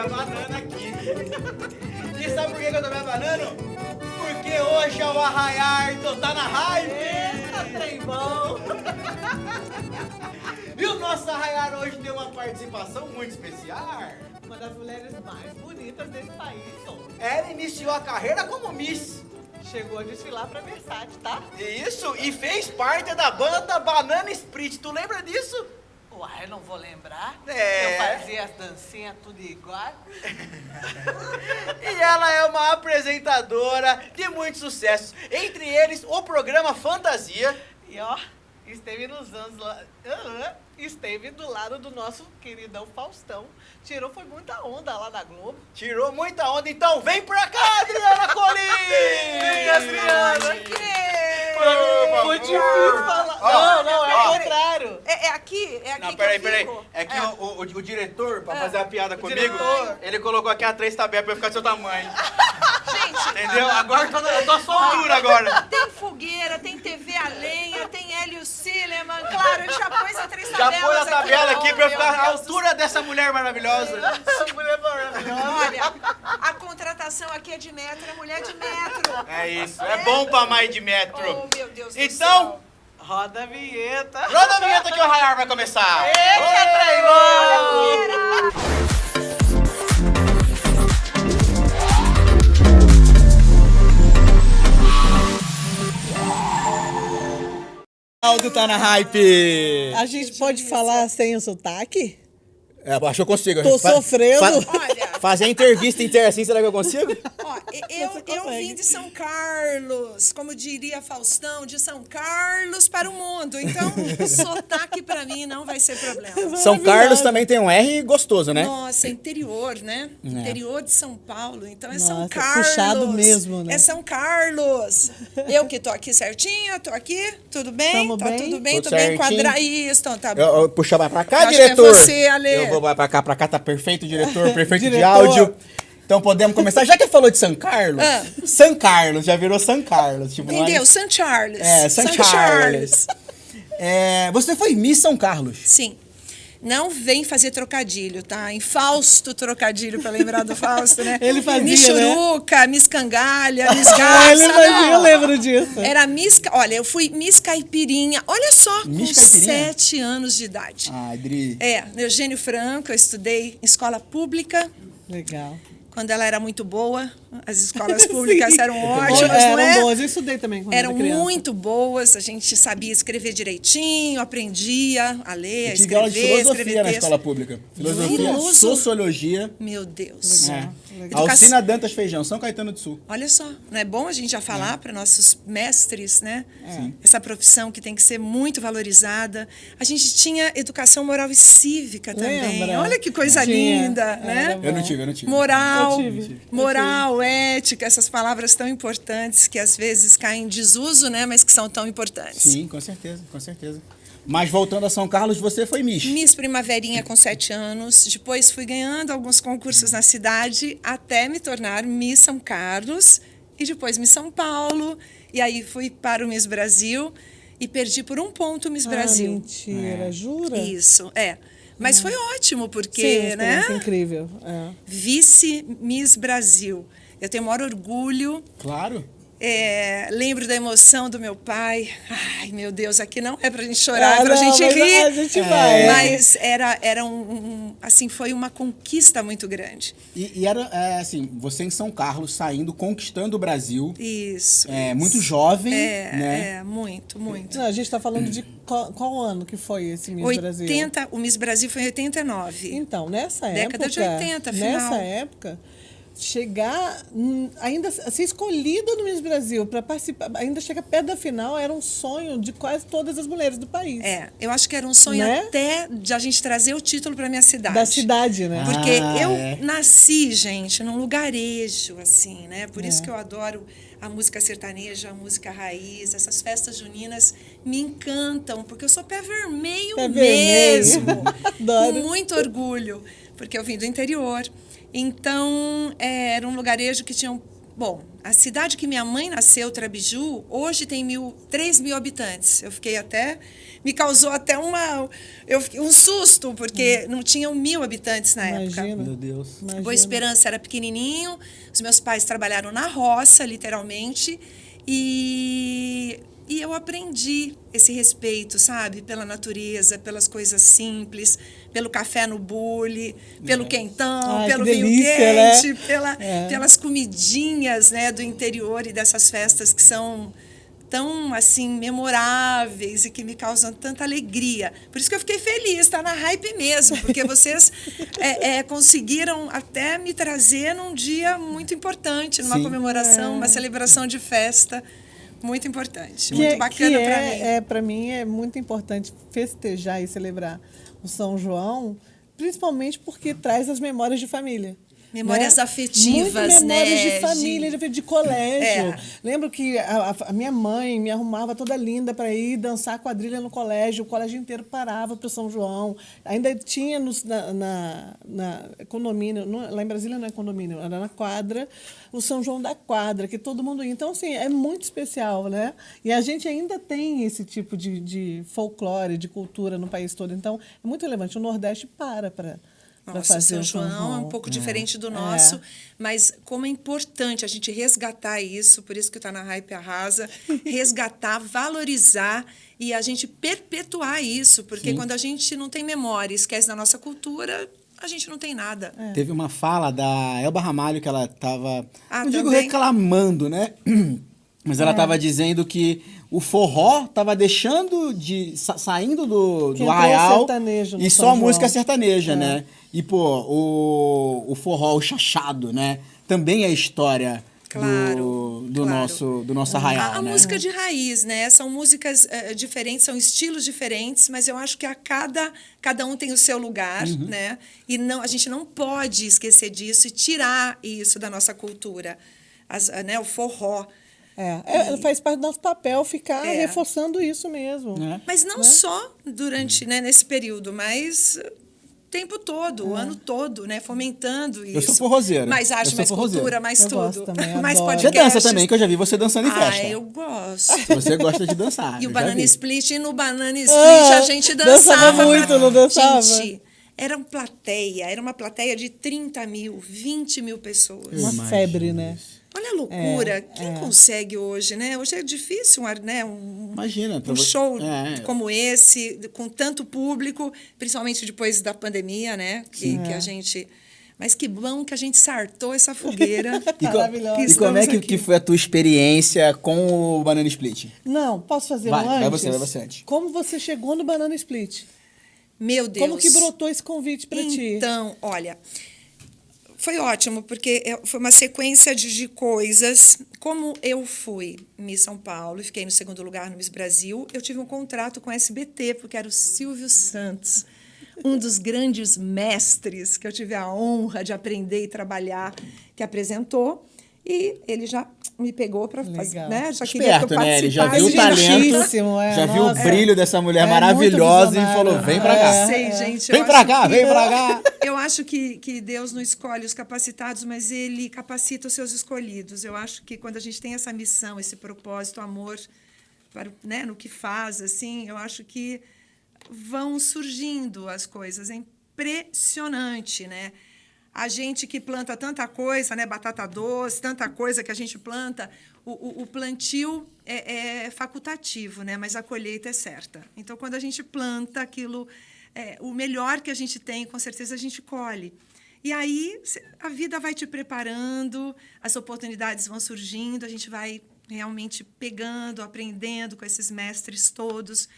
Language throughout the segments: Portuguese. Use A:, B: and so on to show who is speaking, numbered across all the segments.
A: a banana aqui. E sabe por que eu tô me abanando? Porque hoje é o arraiar do Tá Na Hype.
B: Eita, trem bom.
A: E o nosso arraiar hoje tem uma participação muito especial.
B: Uma das mulheres mais bonitas desse país.
A: Ela iniciou a carreira como Miss.
B: Chegou a desfilar pra Versace, tá?
A: Isso, e fez parte da banda Banana Split. Tu lembra disso?
B: Uai, eu não vou lembrar.
A: É.
B: Eu fazia as dancinhas tudo igual.
A: E ela é uma apresentadora de muitos sucessos. Entre eles, o programa Fantasia.
B: E ó, esteve nos anos lá. Esteve do lado do nosso queridão Faustão. Foi muita onda lá na Globo.
A: Tirou muita onda, então vem pra cá, Adriana Colim!
B: Vem, Adriana! Foi difícil falar.
A: Ó,
B: Não, é o contrário.
C: É aqui? É aqui
A: Não,
C: que
A: peraí.
C: eu fico?
A: É que o diretor, pra fazer a piada comigo,
B: diretor.
A: ele colocou aqui a 3 tabelas pra eu ficar do seu tamanho.
C: Gente,
A: Entendeu? Agora eu tô à sua altura agora.
C: tem fogueira, tem TV a lenha, tem Hélio Cineman, claro, ele já pôs a 3
A: Já
C: tabelas
A: põe a tabela
C: aqui,
A: aqui pra eu
C: meu
A: ficar à
C: Deus
A: altura dessa mulher maravilhosa.
B: Essa mulher maravilhosa.
C: Olha, a contratação aqui é de metro, é mulher de metro.
A: É isso, é bom pra mais de metro.
C: Oh, meu Deus do
A: Então,
C: céu.
B: Roda a vinheta.
A: roda a vinheta que o arraiar vai começar.
B: Eita, trem bom.
A: Aldo tá na hype.
D: A gente pode falar sem o sotaque?
A: Acho que eu consigo.
D: Tô sofrendo.
C: Olha,
A: Fazer a entrevista inteira assim, será que eu consigo?
C: ó, eu
D: consegue.
C: vim de São Carlos, como diria Faustão, de São Carlos para o mundo. Então, o sotaque pra mim não vai ser problema.
A: São Carlos também tem um R gostoso, né?
C: Nossa, interior, né? Interior de São Paulo. Então é São
D: Nossa,
C: Carlos.
D: puxado mesmo, né?
C: É São Carlos. Eu que tô aqui certinho, tô aqui, tudo bem?
D: Tamo
C: Tá
D: bem?
C: tudo bem,
A: Tudo
C: tô bem
A: certinho.
C: enquadradinho. Então, tá bom.
A: Eu puxar mais pra cá,
C: Eu acho que é
A: diretor.
C: você, Ale.
A: Eu vou mais pra cá, tá perfeito, diretor, perfeito de
D: Diretor.
A: áudio. Então podemos começar. Já que falou de São Carlos,
C: Ah.
A: São Carlos, já virou São Carlos. Tipo,
C: Entendeu? São Charles.
A: É, São Charles. Você foi Miss São Carlos.
C: Sim. Não vem fazer trocadilho, tá? Em Fausto trocadilho, pra lembrar do Fausto, né?
D: Ele fazia,
C: Miss Churuca, Miss Cangalha, Miss
D: Ah,
C: Garça.
D: ele fazia, eu
C: não.
D: lembro disso.
C: Era Miss... Olha, eu fui Miss Caipirinha. Olha só,
A: Miss
C: com
A: Caipirinha?
C: 7 anos de idade.
A: Ah, Adri.
C: Eugênio Franco, eu estudei em escola pública.
D: Legal.
C: Quando ela era muito boa, as escolas públicas eram ótimas, não
D: Eram
C: é?
D: boas, eu estudei também quando
C: Eram
D: era criança.
C: muito boas, a gente sabia escrever direitinho, aprendia a ler, a
A: Eu tive aula de
C: escrever,
A: filosofia
C: escrever
A: na
C: texto.
A: escola pública. Filosofia,
C: Filoso-
A: sociologia.
C: Meu Deus.
D: Legal.
A: Alcina Dantas Feijão, São Caetano do Sul.
C: Olha só, não é bom a gente já falar para nossos mestres, né? Essa profissão que tem que ser muito valorizada. A gente tinha educação moral e cívica também.
D: Lembra?
C: Olha que coisa
D: Tinha.
C: linda, né?
D: Era bom.
A: Eu não tive.
C: Moral,
D: Eu tive.
C: moral, ética, essas palavras tão importantes que às vezes caem em desuso, né? Mas que são tão importantes.
A: Sim, com certeza, com certeza. Mas voltando a São Carlos, você foi Miss.
C: Miss Primaverinha com 7 anos, depois fui ganhando alguns concursos na cidade até me tornar Miss São Carlos e depois Miss São Paulo. E aí fui para o Miss Brasil e perdi por 1 ponto o Miss Brasil.
D: Mentira, jura?
C: Isso, Mas foi ótimo,
D: Sim,
C: porque, né?
D: experiência incrível. É.
C: Vice Miss Brasil. Eu tenho o maior orgulho.
A: Claro.
C: Lembro da emoção do meu pai. Ai, meu Deus, aqui não é pra gente chorar, é pra
D: não,
C: gente
D: mas
C: rir.
D: a gente vai.
C: Mas era assim, foi uma conquista muito grande.
A: E era, assim, você em São Carlos, saindo, conquistando o Brasil.
C: Isso.
A: Muito jovem, né?
C: Muito, muito.
D: Não, a gente está falando de qual ano que foi esse Miss Brasil?
C: O Miss Brasil foi em 89.
D: Então, nessa
C: Década
D: época...
C: de 80, final.
D: Nessa época, chegar, ainda ser escolhida no Miss Brasil para participar, ainda chegar perto da final, era um sonho de quase todas as mulheres do país.
C: Eu acho que era um sonho
D: Né?
C: até de a gente trazer o título para minha cidade.
D: Da cidade, né?
C: Porque
A: Ah,
C: eu nasci, gente, num lugarejo, assim, né? Por isso que eu adoro a música sertaneja, a música raiz, essas festas juninas me encantam, porque eu sou pé vermelho
D: Pé vermelho.
C: mesmo.
D: Adoro.
C: Com muito orgulho, porque eu vim do interior. Então, era um lugarejo que tinha Bom, a cidade que minha mãe nasceu, Trabiju, hoje tem 3 mil habitantes. Eu fiquei até... Me causou até um susto, porque não tinham 1.000 habitantes na época.
D: Imagina.
E: Meu Deus.
D: Imagina.
C: Boa Esperança era pequenininho, os meus pais trabalharam na roça, literalmente, e eu aprendi esse respeito, sabe? Pela natureza, pelas coisas simples, pelo café no bule, pelo quentão,
D: Ai,
C: pelo
D: que
C: vinho
D: delícia,
C: quente, pelas comidinhas, né, do interior e dessas festas que são tão, assim, memoráveis e que me causam tanta alegria. Por isso que eu fiquei feliz, tá na hype mesmo, porque vocês conseguiram até me trazer num dia muito importante, numa
E: Sim.
C: comemoração, uma celebração de festa muito importante, muito bacana para mim.
D: Para mim é muito importante festejar e celebrar o São João, principalmente porque traz as memórias de família.
C: Memórias
D: né?
C: afetivas,
D: Muito memórias
C: né?
D: de família, de colégio. Lembro que a minha mãe me arrumava toda linda para ir dançar quadrilha no colégio. O colégio inteiro parava para o São João. Ainda tinha na condomínio, lá em Brasília não é condomínio, era na quadra, o São João da quadra, que todo mundo ia. Então, assim, é muito especial, né? E a gente ainda tem esse tipo de folclore, de cultura no país todo. Então, é muito relevante. O Nordeste para
C: Nossa,
D: fazer
C: São
D: o São
C: João é um pouco diferente do nosso, mas como é importante a gente resgatar isso, por isso que está na Hype Arrasa, resgatar, valorizar e a gente perpetuar isso, porque quando a gente não tem memória, esquece da nossa cultura, a gente não tem nada.
E: Teve uma fala da Elba Ramalho que ela estava, não digo
C: também?
E: reclamando, né? Mas ela estava dizendo que o forró estava deixando de... saindo do
D: Que entrou
E: arraial
D: sertanejo no
E: e
D: São
E: só
D: João.
E: música sertaneja, né? E, pô, o forró, o chachado, né? Também é história
C: Claro,
E: do
C: claro.
E: nosso arraial,
C: A
E: né?
C: música de raiz, né? São músicas diferentes, são estilos diferentes, mas eu acho que cada um tem o seu lugar, né? E a gente não pode esquecer disso e tirar isso da nossa cultura. Né? O forró.
D: Faz parte do nosso papel ficar reforçando isso mesmo.
C: Mas não só durante, né, nesse período, mas o tempo todo, o ano todo, né, fomentando isso.
E: Eu sou forrozeiro.
C: Mais
E: Eu
C: arte,
E: sou
C: mais
E: forrozeiro.
C: cultura, mais
D: Eu
C: tudo.
D: gosto também,
C: mais
D: adoro.
E: Você
C: podcasts.
E: dança também, que eu já vi você dançando em festa.
C: Eu gosto.
E: Você gosta de dançar.
C: E
E: eu
C: o
E: já
C: Banana
E: vi.
C: Split, e no Banana Split a gente
D: dançava muito, não dançava?
C: Gente, era uma plateia de 30 mil, 20 mil pessoas.
D: Uma
E: Imagino
D: febre, né?
C: Olha a loucura. Quem consegue hoje, né? Hoje é difícil, né?
E: Imagina. pra
C: Um
E: você-
C: show
E: É.
C: como esse, com tanto público, principalmente depois da pandemia, né? Que a gente... Mas que bom que a gente sartou essa fogueira.
D: Maravilhosa.
E: E como é
C: Estamos
E: que
C: aqui.
E: foi a tua experiência com o Banana Split?
D: Não, posso fazer
E: Vai,
D: um
E: vai
D: antes?
E: você antes.
D: Como você chegou no Banana Split?
C: Meu Deus.
D: Como que brotou esse convite para ti?
C: Então, olha, foi ótimo, porque foi uma sequência de coisas. Como eu fui Miss São Paulo e fiquei no segundo lugar no Miss Brasil, eu tive um contrato com a SBT, porque era o Silvio Santos, um dos grandes mestres que eu tive a honra de aprender e trabalhar, que apresentou. E ele já me pegou para fazer,
D: Legal.
C: né? Já queria que eu
E: Esperto, né? Ele já
C: participasse.
E: viu o talento,
D: Gentíssimo,
E: já viu o
D: nossa.
E: brilho dessa mulher
D: É
E: maravilhosa
D: muito
E: e falou,
D: visionário.
E: vem pra cá.
C: Sei, gente.
E: Vem
C: eu
E: pra
C: acho
E: cá,
C: que-
E: vem pra cá.
C: Eu acho que Deus não escolhe os capacitados, mas Ele capacita os seus escolhidos. Eu acho que quando a gente tem essa missão, esse propósito, amor para, né, no que faz, assim, eu acho que vão surgindo as coisas. É impressionante, né? A gente que planta tanta coisa, né, batata doce, tanta coisa que a gente planta, o plantio é facultativo, né, mas a colheita é certa. Então, quando a gente planta aquilo, o melhor que a gente tem, com certeza a gente colhe. E aí a vida vai te preparando, as oportunidades vão surgindo, a gente vai realmente pegando, aprendendo com esses mestres todos,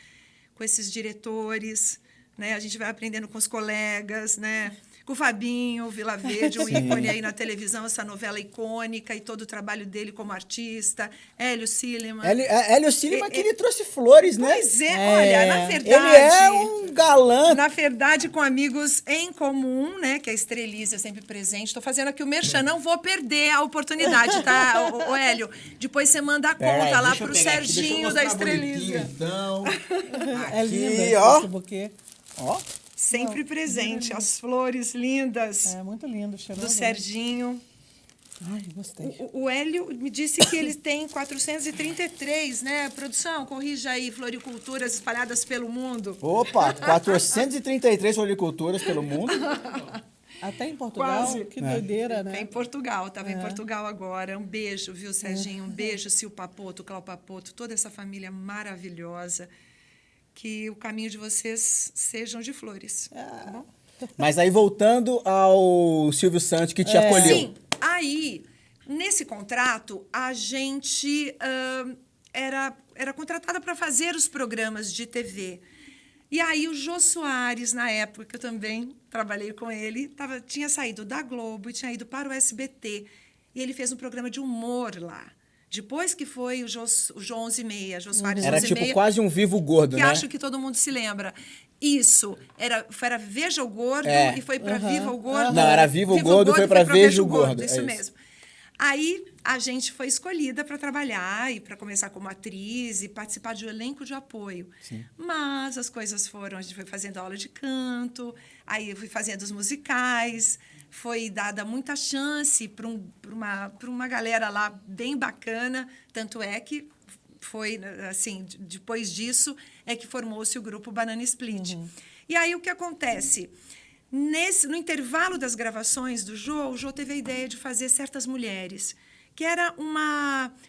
C: com esses diretores, né? A gente vai aprendendo com os colegas, né? Com o Fabinho Vila Verde, um ícone aí na televisão, essa novela icônica e todo o trabalho dele como artista, Hélio Silliman.
E: Hélio Silliman que lhe trouxe flores, né?
C: Pois olha, na verdade...
E: Ele é um galã.
C: Na verdade, com amigos em comum, né? Que é a Estrelise, sempre presente. Estou fazendo aqui o merchan, não vou perder a oportunidade, tá, ô Hélio? Depois você manda a conta lá pro Serginho da Estrelise.
E: Então,
D: É lindo
E: aqui,
D: esse
E: ó.
D: buquê.
E: Ó.
C: Sempre presente, as flores lindas
D: É muito lindo, cheiroso.
C: do Serginho.
D: Ai, gostei.
C: O Hélio me disse que ele tem 433, né? Produção, corrija aí, floriculturas espalhadas pelo mundo.
E: Opa, 433 floriculturas pelo mundo.
D: Até em Portugal?
C: Quase.
D: Que doideira, né?
C: Tá em Portugal, estava em Portugal agora. Um beijo, viu, Serginho? Um beijo, Sil Papoto, Clau Papoto, toda essa família maravilhosa. Que o caminho de vocês sejam de flores. Tá bom?
E: Mas aí, voltando ao Silvio Santos, que te acolheu.
C: Sim, aí, nesse contrato, a gente era contratada para fazer os programas de TV. E aí o Jô Soares, na época que eu também trabalhei com ele, tinha saído da Globo e tinha ido para o SBT. E ele fez um programa de humor lá. Depois que foi o Jô 11h30, Jô Soares 11h30.
E: Era tipo quase um Vivo Gordo,
C: que
E: né?
C: acho que todo mundo se lembra. Isso, era Veja o Gordo e foi para Viva o Gordo.
E: Não, era Viva o Gordo e foi para Veja o Gordo.
C: Isso mesmo. Aí a gente foi escolhida para trabalhar e para começar como atriz e participar de um elenco de apoio. Sim. Mas as coisas foram, a gente foi fazendo aula de canto, aí eu fui fazendo os musicais, foi dada muita chance para uma galera lá bem bacana, tanto é que foi, assim, depois disso é que formou-se o grupo Banana Split. E aí o que acontece? No intervalo das gravações do Jô, o Jô teve a ideia de fazer Certas Mulheres, que era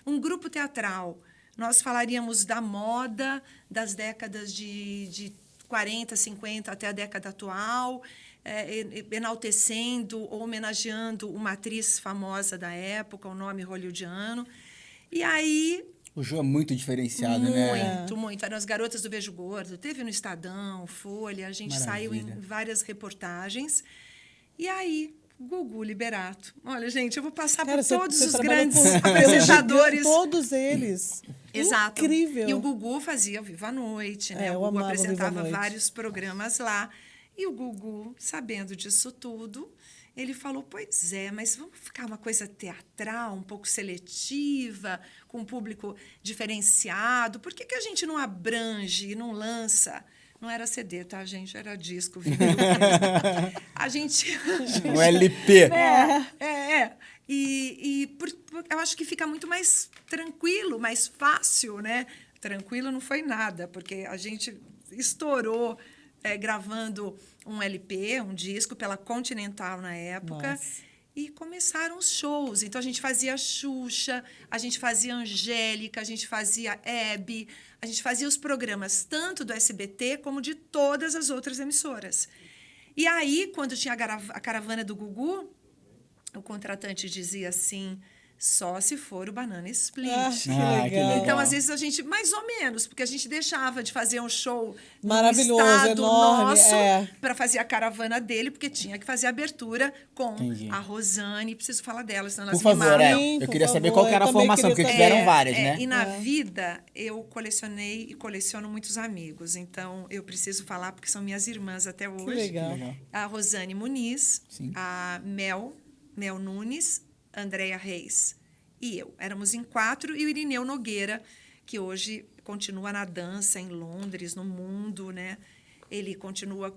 C: um grupo teatral. Nós falaríamos da moda das décadas de 40, 50 até a década atual, enaltecendo ou homenageando uma atriz famosa da época, o nome hollywoodiano. E aí...
E: O Jô é muito diferenciado, né?
C: Muito, muito. Eram as Garotas do Beijo Gordo. Teve no Estadão, Folha. A gente saiu em várias reportagens. E aí, Gugu Liberato. Olha, gente, eu vou passar por todos os grandes apresentadores.
D: Todos eles.
C: Exato.
D: Incrível.
C: E o Gugu fazia o Viva a Noite, né? O Gugu apresentava vários programas lá. E o Gugu, sabendo disso tudo, ele falou, pois é, mas vamos ficar uma coisa teatral, um pouco seletiva, com um público diferenciado. Por que a gente não abrange e não lança? Não era CD, tá, gente? Era disco, vinil mesmo. A gente...
E: Um LP.
C: Eu acho que fica muito mais tranquilo, mais fácil, né? Tranquilo não foi nada, porque a gente estourou gravando um LP, um disco, pela Continental na época. Nossa. E começaram os shows. Então, a gente fazia Xuxa, a gente fazia Angélica, a gente fazia Hebe, a gente fazia os programas tanto do SBT como de todas as outras emissoras. E aí, quando tinha a caravana do Gugu, o contratante dizia assim... Só se for o Banana Split.
D: Que legal.
C: Então, às vezes, a gente... Mais ou menos, porque a gente deixava de fazer um show
D: maravilhoso,
C: no estado
D: enorme,
C: nosso para fazer a caravana dele, porque tinha que fazer a abertura com a Rosane. Preciso falar dela, senão elas
E: me matam.
C: Sim,
E: eu queria saber qual que era a formação, porque tiveram várias, né?
C: E na vida, eu colecionei e coleciono muitos amigos. Então, eu preciso falar, porque são minhas irmãs até hoje.
D: Que legal.
C: A Rosane Muniz, a Mel Nunes, Andréia Reis e eu. Éramos em 4, e o Irineu Nogueira, que hoje continua na dança em Londres, no mundo, né? Ele continua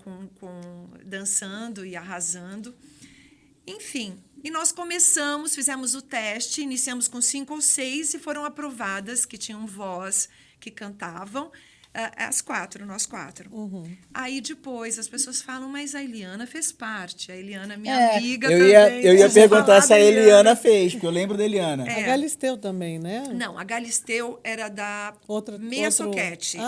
C: dançando e arrasando. Enfim, e nós fizemos o teste, iniciamos com 5 ou 6 e foram aprovadas, que tinham voz, que cantavam. Nós 4. Aí depois as pessoas falam, mas a Eliana fez parte. A Eliana, minha amiga, também.
E: Eu ia perguntar se a Eliana fez, porque eu lembro da Eliana.
D: A Galisteu também, né?
C: Não, a Galisteu era da Meia Soquete.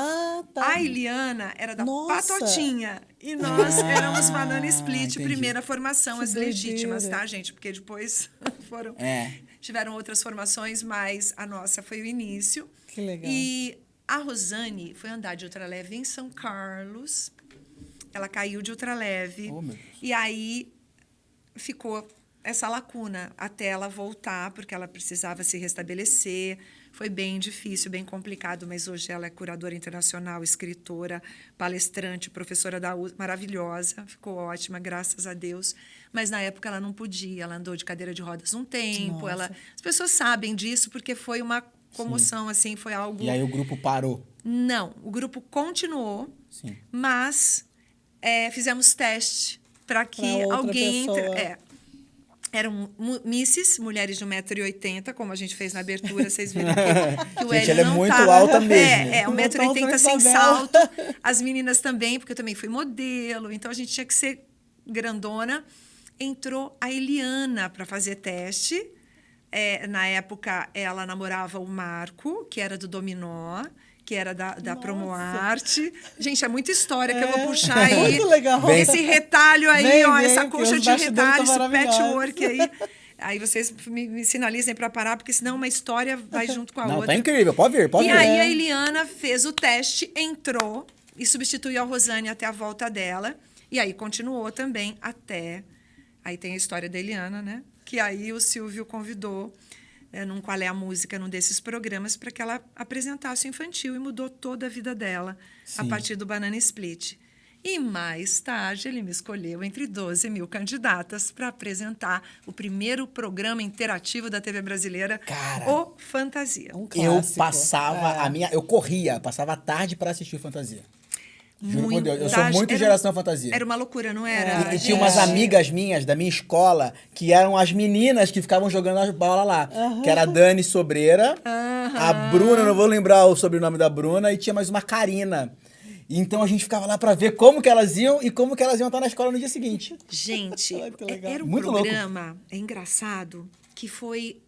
D: Tá.
C: A Eliana era da Patotinha. E nós éramos Banana Split, primeira formação, as legítimas, tá, gente? Porque depois tiveram outras formações, mas a nossa foi o início.
D: Que legal.
C: E a Rosane foi andar de ultraleve em São Carlos. Ela caiu de ultraleve. Oh, e aí ficou essa lacuna até ela voltar, porque ela precisava se restabelecer. Foi bem difícil, bem complicado, mas hoje ela é curadora internacional, escritora, palestrante, professora da USP, maravilhosa. Ficou ótima, graças a Deus. Mas na época ela não podia. Ela andou de cadeira de rodas um tempo. As pessoas sabem disso porque foi uma comoção, assim, foi algo...
E: E aí o grupo parou?
C: Não, o grupo continuou, mas fizemos teste para que alguém... Eram misses, mulheres de 1,80 m, como a gente fez na abertura, vocês viram que o
E: Gente,
C: Hélio
E: ela é
C: não
E: muito
C: tava.
E: alta mesmo.
C: 1,80 m sem
D: Isabel.
C: salto. As meninas também, porque eu também fui modelo, então a gente tinha que ser grandona. Entrou a Eliana para fazer teste. Na época, ela namorava o Marco, que era do Dominó, que era da Promoarte. Gente, é muita história que eu vou puxar aí.
D: Muito legal.
C: Esse retalho aí,
D: Vem,
C: ó,
D: vem,
C: essa
D: que
C: coxa
D: os
C: de
D: bastidores
C: retalho,
D: estão
C: esse
D: maravilhosos.
C: patchwork aí. Aí vocês me sinalizem para parar, porque senão uma história vai junto com a
E: Não,
C: outra.
E: tá incrível. Pode vir, pode
C: E
E: vir.
C: aí a Eliana fez o teste, entrou e substituiu a Rosane até a volta dela. E aí continuou também até... Aí tem a história da Eliana, né? Que aí o Silvio convidou, num Qual é a Música, num desses programas, para que ela apresentasse o infantil e mudou toda a vida dela a partir do Banana Split. E mais tarde ele me escolheu entre 12 mil candidatas para apresentar o primeiro programa interativo da TV brasileira,
E: Cara,
C: o Fantasia.
D: Um
E: Eu
D: clássico.
E: passava eu corria, passava a tarde pra assistir Fantasia. Juro por Deus, eu sou
C: Tarde.
E: muito geração Fantasia.
C: Era uma loucura, não era?
E: E tinha umas amigas minhas da minha escola que eram as meninas que ficavam jogando as bolas lá. Que era a Dani Sobreira, a Bruna, não vou lembrar o sobrenome da Bruna, e tinha mais uma Karina. Então a gente ficava lá pra ver como que elas iam e como que elas iam estar na escola no dia seguinte.
C: Gente,
D: Ai, que legal.
C: era um
E: Muito louco.
C: programa, é engraçado, que foi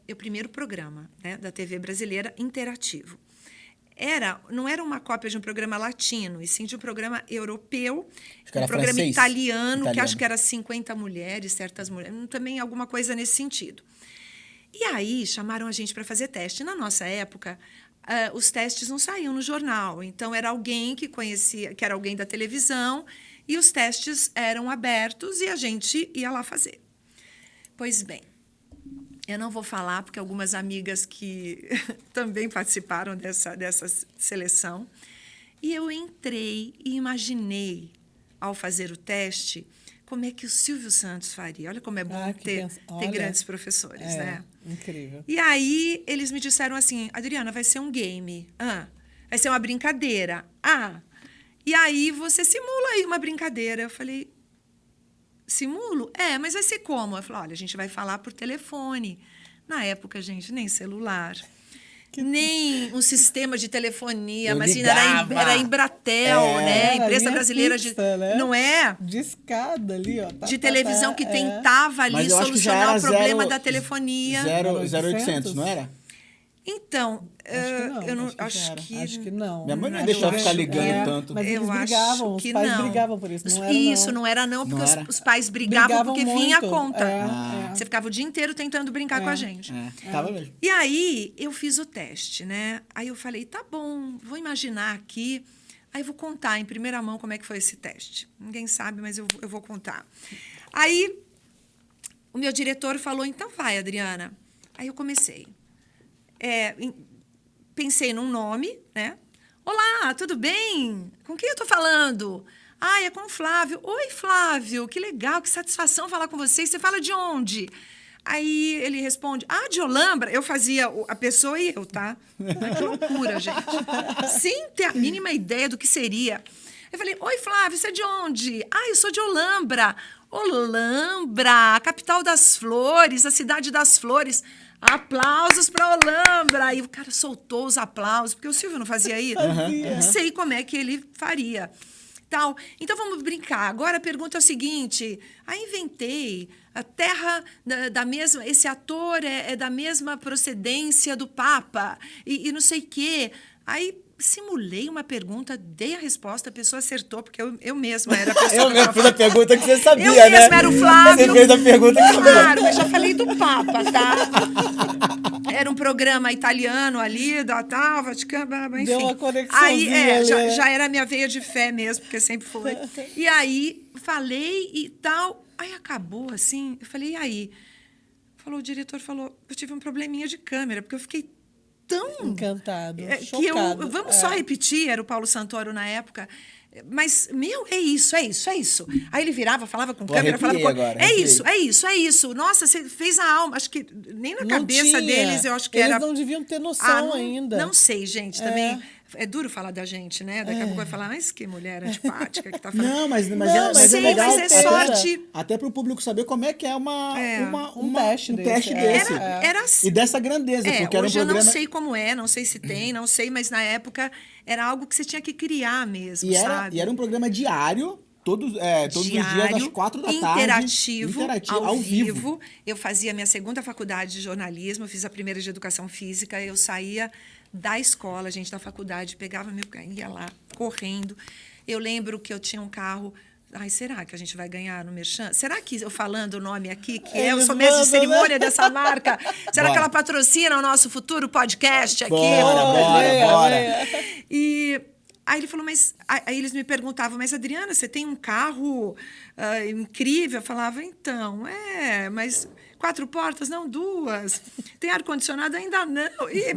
C: o primeiro programa, né, da TV brasileira interativo. Não era uma cópia de um programa latino, e sim de um programa europeu,
E: Acho que era
C: um programa
E: francês.
C: italiano, que
E: Italiano.
C: acho que era 50 mulheres, certas mulheres, também alguma coisa nesse sentido. E aí chamaram a gente para fazer teste. Na nossa época, os testes não saíam no jornal, então era alguém que conhecia, que era alguém da televisão, e os testes eram abertos e a gente ia lá fazer. Pois bem, eu não vou falar, porque algumas amigas que também participaram dessa seleção. E eu entrei e imaginei, ao fazer o teste, como é que o Silvio Santos faria. Olha como é bom ter grandes professores, né?
D: Incrível.
C: E aí, eles me disseram assim, Adriana, vai ser um game. Vai ser uma brincadeira. E aí, você simula aí uma brincadeira. Eu falei... Simulo? Mas vai ser como? Eu falei, olha, a gente vai falar por telefone. Na época, gente, nem celular, nem um sistema de telefonia.
E: Eu
C: Imagina,
E: ligava.
C: era Embratel, né?
D: Era
C: Empresa
D: linha
C: brasileira
D: fixa, né?
C: Não é?
D: De escada ali, ó.
C: De televisão que tentava ali
E: Mas eu acho que já
C: solucionar
E: era
C: o problema
E: zero-
C: da telefonia.
E: 0800, não era?
C: Então, eu não
D: acho que não.
E: Minha mãe não
C: Eu
E: deixava ficar
C: acho
E: ligando
C: que-
E: tanto.
D: Mas eles
C: Eu acho
D: brigavam, os
C: que
D: pais
C: não.
D: brigavam por isso. Não era,
C: Isso, não era não, porque
E: Não era?
C: os pais brigavam
D: Brigavam
C: porque vinha a
D: muito.
C: conta.
D: É.
C: Você ficava o dia inteiro tentando brincar com a gente.
E: Tava mesmo.
C: E aí, eu fiz o teste, né? Aí eu falei, tá bom, vou imaginar aqui. Aí eu vou contar em primeira mão como é que foi esse teste. Ninguém sabe, mas eu vou contar. Aí, o meu diretor falou, então vai, Adriana. Aí eu comecei. Pensei num nome, né? Olá, tudo bem? Com quem eu tô falando? É com o Flávio. Oi, Flávio, que legal, que satisfação falar com você. Você fala de onde? Aí ele responde, de Olambra. Eu fazia a pessoa e eu, tá? Que loucura, gente. Sem ter a mínima ideia do que seria. Eu falei, oi, Flávio, você é de onde? Eu sou de Olambra. Olambra, a capital das flores, a cidade das flores. Aplausos para Olambra. E o cara soltou os aplausos, porque o Silvio não fazia isso. Sei como é que ele faria. Então, vamos brincar. Agora a pergunta é o seguinte. Inventei. A terra da mesma... Esse ator é da mesma procedência do Papa. E não sei o quê. Aí... simulei uma pergunta, dei a resposta, a pessoa acertou, porque eu mesma era a pessoa.
E: Eu mesmo fiz a pergunta que você sabia,
C: eu
E: né?
C: mesma era o Flávio.
E: Você fez a pergunta que sabia.
C: Claro, mas já falei do Papa, tá? Era um programa italiano ali, Vaticano, enfim.
D: Deu uma conexãozinha
C: Aí,
D: ali, né?
C: já era a minha veia de fé mesmo, porque sempre foi. E aí, falei e tal, aí acabou assim, eu falei, e aí? O diretor falou, eu tive um probleminha de câmera, porque eu fiquei tão...
D: encantado,
C: que
D: chocado.
C: vamos só repetir, era o Paulo Santoro na época, mas, é isso. Aí ele virava, falava com câmera, falava com...
E: agora,
C: É isso. Nossa, você fez a alma. Acho que nem na
D: Não
C: cabeça
D: tinha.
C: deles, eu acho que
D: Eles
C: era...
D: não deviam ter noção ainda.
C: Não sei, gente, também. É duro falar da gente, né? Daqui a pouco vai falar, mas que mulher antipática que tá falando.
E: Não, mas
C: Não,
E: é
C: sei,
E: legal.
C: mas é sorte.
E: Até para o público saber como é que é
D: um teste
E: teste
D: desse.
E: desse.
C: Era assim.
E: E dessa grandeza, porque era um
C: hoje eu
E: programa...
C: não sei como é, não sei se tem, não sei, mas na época era algo que você tinha que criar mesmo, sabe?
E: E era um programa diário, todos os dias, às 4 da tarde.
C: Interativo,
E: ao vivo.
C: Eu fazia minha segunda faculdade de jornalismo, eu fiz a primeira de educação física, eu saía da escola, gente, da faculdade, pegava meu carro, ia lá, correndo. Eu lembro que eu tinha um carro... Ai, será que a gente vai ganhar no Merchan? Será que eu falando o nome aqui, que eu sou mestre de cerimônia dessa marca, será que ela patrocina o nosso futuro podcast aqui?
E: Bora.
C: E aí ele falou, mas... Aí eles me perguntavam, mas Adriana, você tem um carro incrível? Eu falava, então, mas 4 portas? Não, 2. Tem ar-condicionado? Ainda não.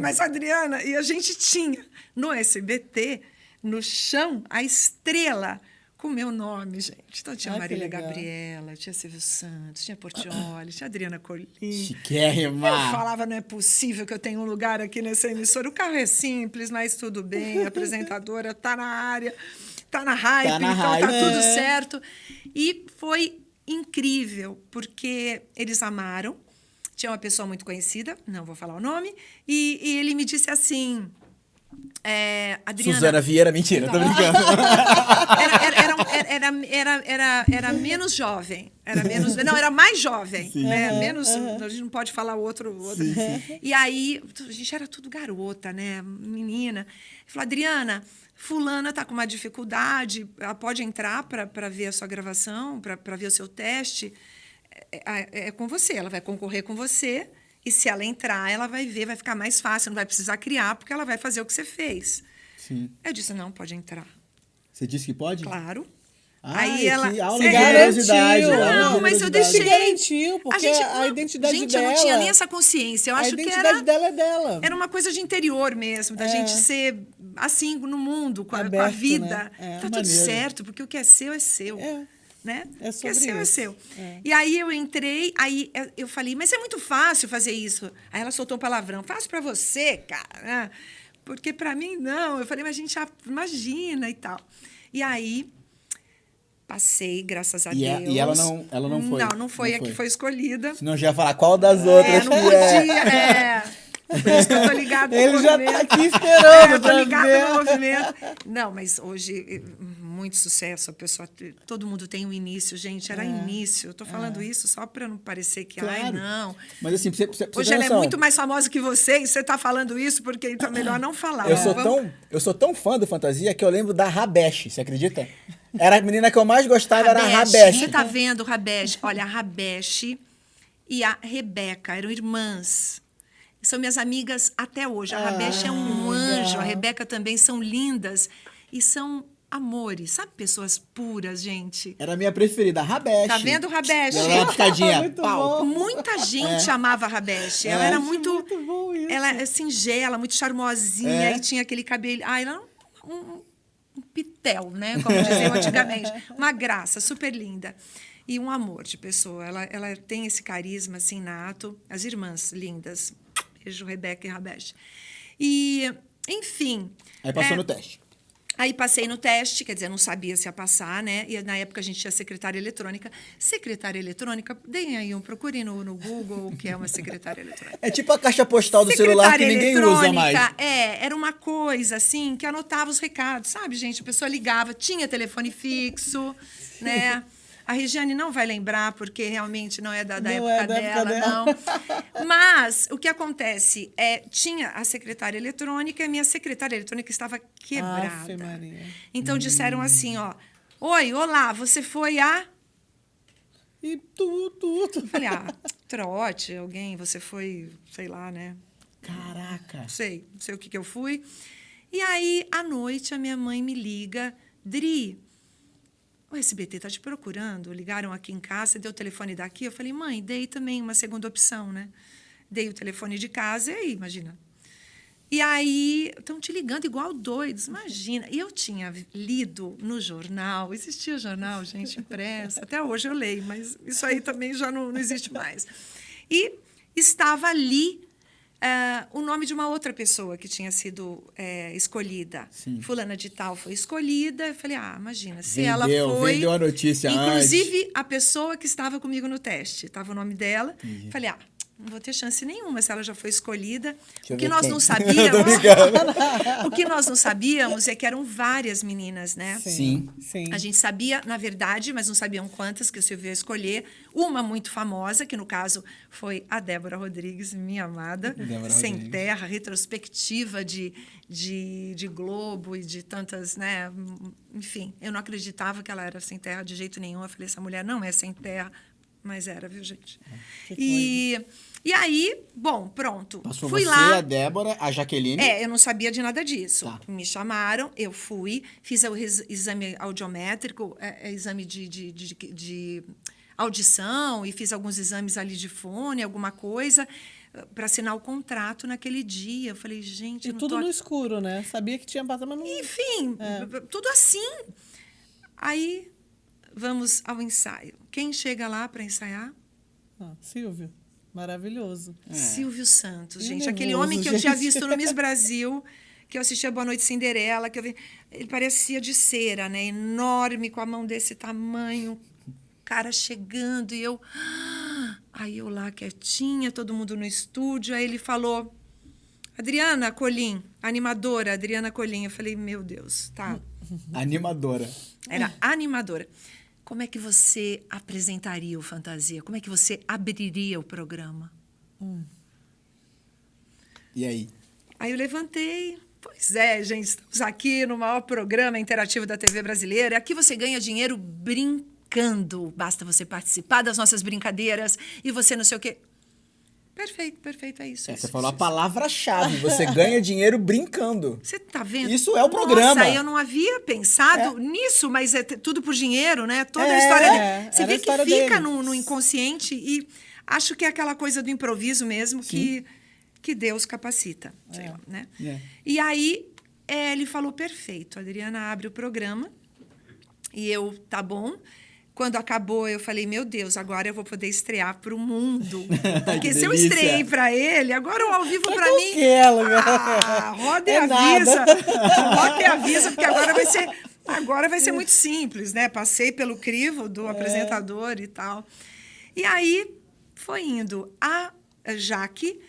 C: Mas Adriana... E a gente tinha no SBT, no chão, a estrela... com o meu nome, gente. Então, tinha Marília Gabriela, tinha Silvio Santos, tinha Portiolli, tinha Adriana Colim.
E: Chiquérrima.
C: Eu falava, não é possível que eu tenha um lugar aqui nessa emissora. O carro é simples, mas tudo bem. A apresentadora tá na área, tá na hype, então tá tudo certo. E foi incrível, porque eles amaram. Tinha uma pessoa muito conhecida, não vou falar o nome, e ele me disse assim... Adriana,
E: Suzana Vieira, mentira, tô brincando.
C: Era menos jovem. Era mais jovem. Né? Menos, a gente não pode falar o outro.
E: Sim.
C: E aí, a gente era tudo garota, né? Menina. Falou, Adriana, fulana tá com uma dificuldade, ela pode entrar para ver a sua gravação, para ver o seu teste. É com você, ela vai concorrer com você. E se ela entrar, ela vai ver, vai ficar mais fácil, não vai precisar criar, porque ela vai fazer o que você fez.
E: Sim.
C: Eu disse, não, pode entrar.
E: Você disse que pode?
C: Claro.
E: Aí
C: ela...
E: que aula
D: Se
E: de generosidade.
D: garantiu.
C: Não, mas eu deixei.
D: Se garantiu, porque a identidade
C: gente,
D: dela...
C: eu não tinha nem essa consciência. Eu acho que
D: identidade dela é dela.
C: era uma coisa de interior mesmo, da gente ser assim no mundo, com a
D: Aberto,
C: vida.
D: né?
C: Tá tudo certo, porque o que é seu é seu. Né?
D: É
C: O que é
D: sobre
C: seu é
D: isso.
C: seu. E aí eu entrei, aí eu falei, mas é muito fácil fazer isso. Aí ela soltou um palavrão, fácil para você, cara, né? Porque para mim não. Eu falei, mas a gente já imagina e tal. E aí passei, graças a Deus.
E: E ela não foi?
C: Não foi a que foi escolhida.
E: Senão já ia falar qual das outras
C: não
E: que
C: podia, Por isso que eu tô ligada no
D: Ele já
C: movimento.
D: tá aqui esperando
C: Eu tô
D: pra
C: ligada
D: ver.
C: no movimento. Não, mas hoje, muito sucesso. A pessoa, todo mundo tem um início, gente. Era início. Eu tô falando isso só para não parecer que, ai, não.
E: Mas assim, pra você
C: Hoje
E: ter
C: ela é
E: noção,
C: muito mais famosa que você e você tá falando isso porque então é melhor não falar.
E: eu sou tão fã do Fantasia que eu lembro da Rabesh, você acredita? Era a menina que eu mais gostava, era a Rabesh.
C: Você tá vendo, Rabesh? Olha, a Rabesh e a Rebeca eram irmãs. São minhas amigas até hoje. A Rabesh é um anjo, a Rebeca também, são lindas e são amores. Sabe, pessoas puras, gente?
E: Era a minha preferida, a Rabesh.
C: Tá vendo, Rabesh?
E: Ela era uma piscadinha.
D: Muito
E: Pau.
D: bom.
C: Muita gente amava a Rabesh. Ela era muito...
D: Muito bom isso.
C: Ela é singela, muito charmosinha
E: É.
C: e tinha aquele cabelo... Ai, ela era um pitel, né? Como diziam antigamente. Uma graça, super linda. E um amor de pessoa. Ela tem esse carisma, assim, nato. As irmãs lindas. Beijo, Rebeca e Rabesh. E, enfim...
E: Aí passou no teste.
C: Aí passei no teste, quer dizer, não sabia se ia passar, né? E na época a gente tinha secretária eletrônica. Secretária eletrônica, deem aí procurem no Google o que é uma secretária eletrônica.
E: É tipo a caixa postal do celular que ninguém usa mais.
C: Era uma coisa, assim, que anotava os recados, sabe, gente? A pessoa ligava, tinha telefone fixo, né? A Regiane não vai lembrar, porque realmente não é da época dela, não. Mas o que acontece tinha a secretária eletrônica e a minha secretária eletrônica estava quebrada.
D: Afe Maria.
C: Então disseram assim, ó, oi, olá, você foi a...
D: E tudo.
C: Eu falei, trote, alguém, você foi, sei lá, né?
E: Caraca.
C: Não sei o que eu fui. E aí, à noite, a minha mãe me liga, Dri, o SBT está te procurando. Ligaram aqui em casa, deu o telefone daqui. Eu falei, mãe, dei também uma segunda opção, né? Dei o telefone de casa e aí, imagina. E aí, estão te ligando igual doidos, imagina. E eu tinha lido no jornal, existia jornal, gente, impresso. Até hoje eu leio, mas isso aí também já não existe mais. E estava ali o nome de uma outra pessoa que tinha sido escolhida.
E: Sim.
C: Fulana de tal foi escolhida. Eu falei, imagina, se
E: Vendeu,
C: ela foi...
E: vendeu a notícia
C: Inclusive, a pessoa que estava comigo no teste, estava o nome dela. Falei, não vou ter chance nenhuma se ela já foi escolhida.
E: Deixa eu
C: O que
E: ver
C: nós
E: quem.
C: não sabíamos...
E: brincando.
C: O que nós não sabíamos é que eram várias meninas, né?
E: Sim.
D: Sim.
C: A gente sabia, na verdade, mas não sabiam quantas que o Silvio ia escolher. Uma muito famosa, que no caso foi a Débora Rodrigues, minha amada.
E: Débora
C: Sem
E: Rodrigues.
C: Terra, retrospectiva de Globo e de tantas, né? Enfim, eu não acreditava que ela era sem terra de jeito nenhum. Eu falei, essa mulher não é sem terra. Mas era, viu, gente? E aí, bom, pronto.
E: Passou
C: Fui
E: você,
C: lá.
E: a Débora, a Jaqueline.
C: Eu não sabia de nada disso.
E: Tá.
C: Me chamaram, eu fui, fiz o exame audiométrico, exame de audição, e fiz alguns exames ali de fone, alguma coisa, para assinar o contrato naquele dia. Eu falei, gente,
D: E
C: eu não
D: tudo
C: tô...
D: no escuro, né? Sabia que tinha passado, mas não...
C: Enfim, tudo assim. Aí, vamos ao ensaio. Quem chega lá para ensaiar?
D: Silvio, maravilhoso.
C: Silvio Santos, gente.
D: nervoso,
C: Aquele homem que eu tinha
D: gente.
C: visto no Miss Brasil, que eu assistia Boa Noite Cinderela, que eu vi, ele parecia de cera, né? Enorme, com a mão desse tamanho, cara chegando, e eu... Aí eu lá quietinha, todo mundo no estúdio, aí ele falou, Adriana Colim, animadora, Adriana Colim. Eu falei, meu Deus, tá.
E: Animadora.
C: Era animadora. Como é que você apresentaria o Fantasia? Como é que você abriria o programa?
E: E aí?
C: Aí eu levantei. Pois é, gente, estamos aqui no maior programa interativo da TV brasileira. Aqui você ganha dinheiro brincando. Basta você participar das nossas brincadeiras e você não sei o quê. Perfeito, é isso.
E: Você falou a palavra-chave. Você ganha dinheiro brincando.
C: Você tá vendo?
E: Isso é o programa.
C: Nossa, eu não havia pensado nisso, mas é tudo por dinheiro, né? Toda a
E: É,
C: história dele. Você
D: era a
C: vê que
D: história
C: fica
D: deles.
C: no inconsciente e acho que é aquela coisa do improviso mesmo que Deus capacita, sei lá, né?
E: É.
C: E aí ele falou, perfeito, a Adriana abre o programa e eu, tá bom. Quando acabou, eu falei, meu Deus, agora eu vou poder estrear para o mundo. Porque
E: Que
C: se eu
E: delícia.
C: estreiei para ele, agora o ao vivo para mim...
D: Aquela,
C: roda e
D: É
C: avisa.
D: nada.
C: Roda e avisa, porque agora vai ser muito simples, né? Passei pelo crivo do apresentador e tal. E aí, foi indo. A Jaque...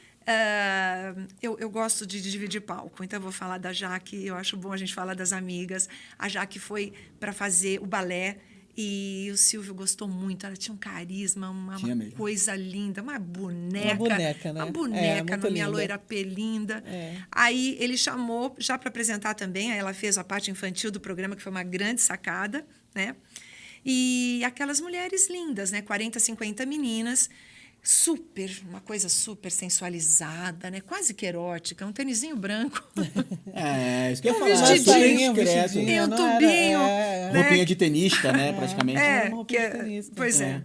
C: eu gosto de dividir palco, então eu vou falar da Jaque, eu acho bom a gente falar das amigas. A Jaque foi para fazer o balé e o Silvio gostou muito. Ela tinha um carisma, uma
E: mesmo.
C: coisa linda, uma boneca.
D: Uma boneca, né?
C: Uma boneca,
D: muito
C: minha
D: linda.
C: loira pelinda.
D: É.
C: Aí ele chamou já para apresentar também, aí ela fez a parte infantil do programa, que foi uma grande sacada, né? E aquelas mulheres lindas, né? 40, 50 meninas, uma coisa super sensualizada, né? Quase que erótica, um tênisinho branco.
E: Isso que eu ia
C: Um
E: falar.
C: vestidinho,
E: super discreto.
C: E um
D: não era-
C: tubinho.
D: é.
C: né?
E: Roupinha de tenista, né? Praticamente.
D: uma roupinha de tenista.
C: Pois é.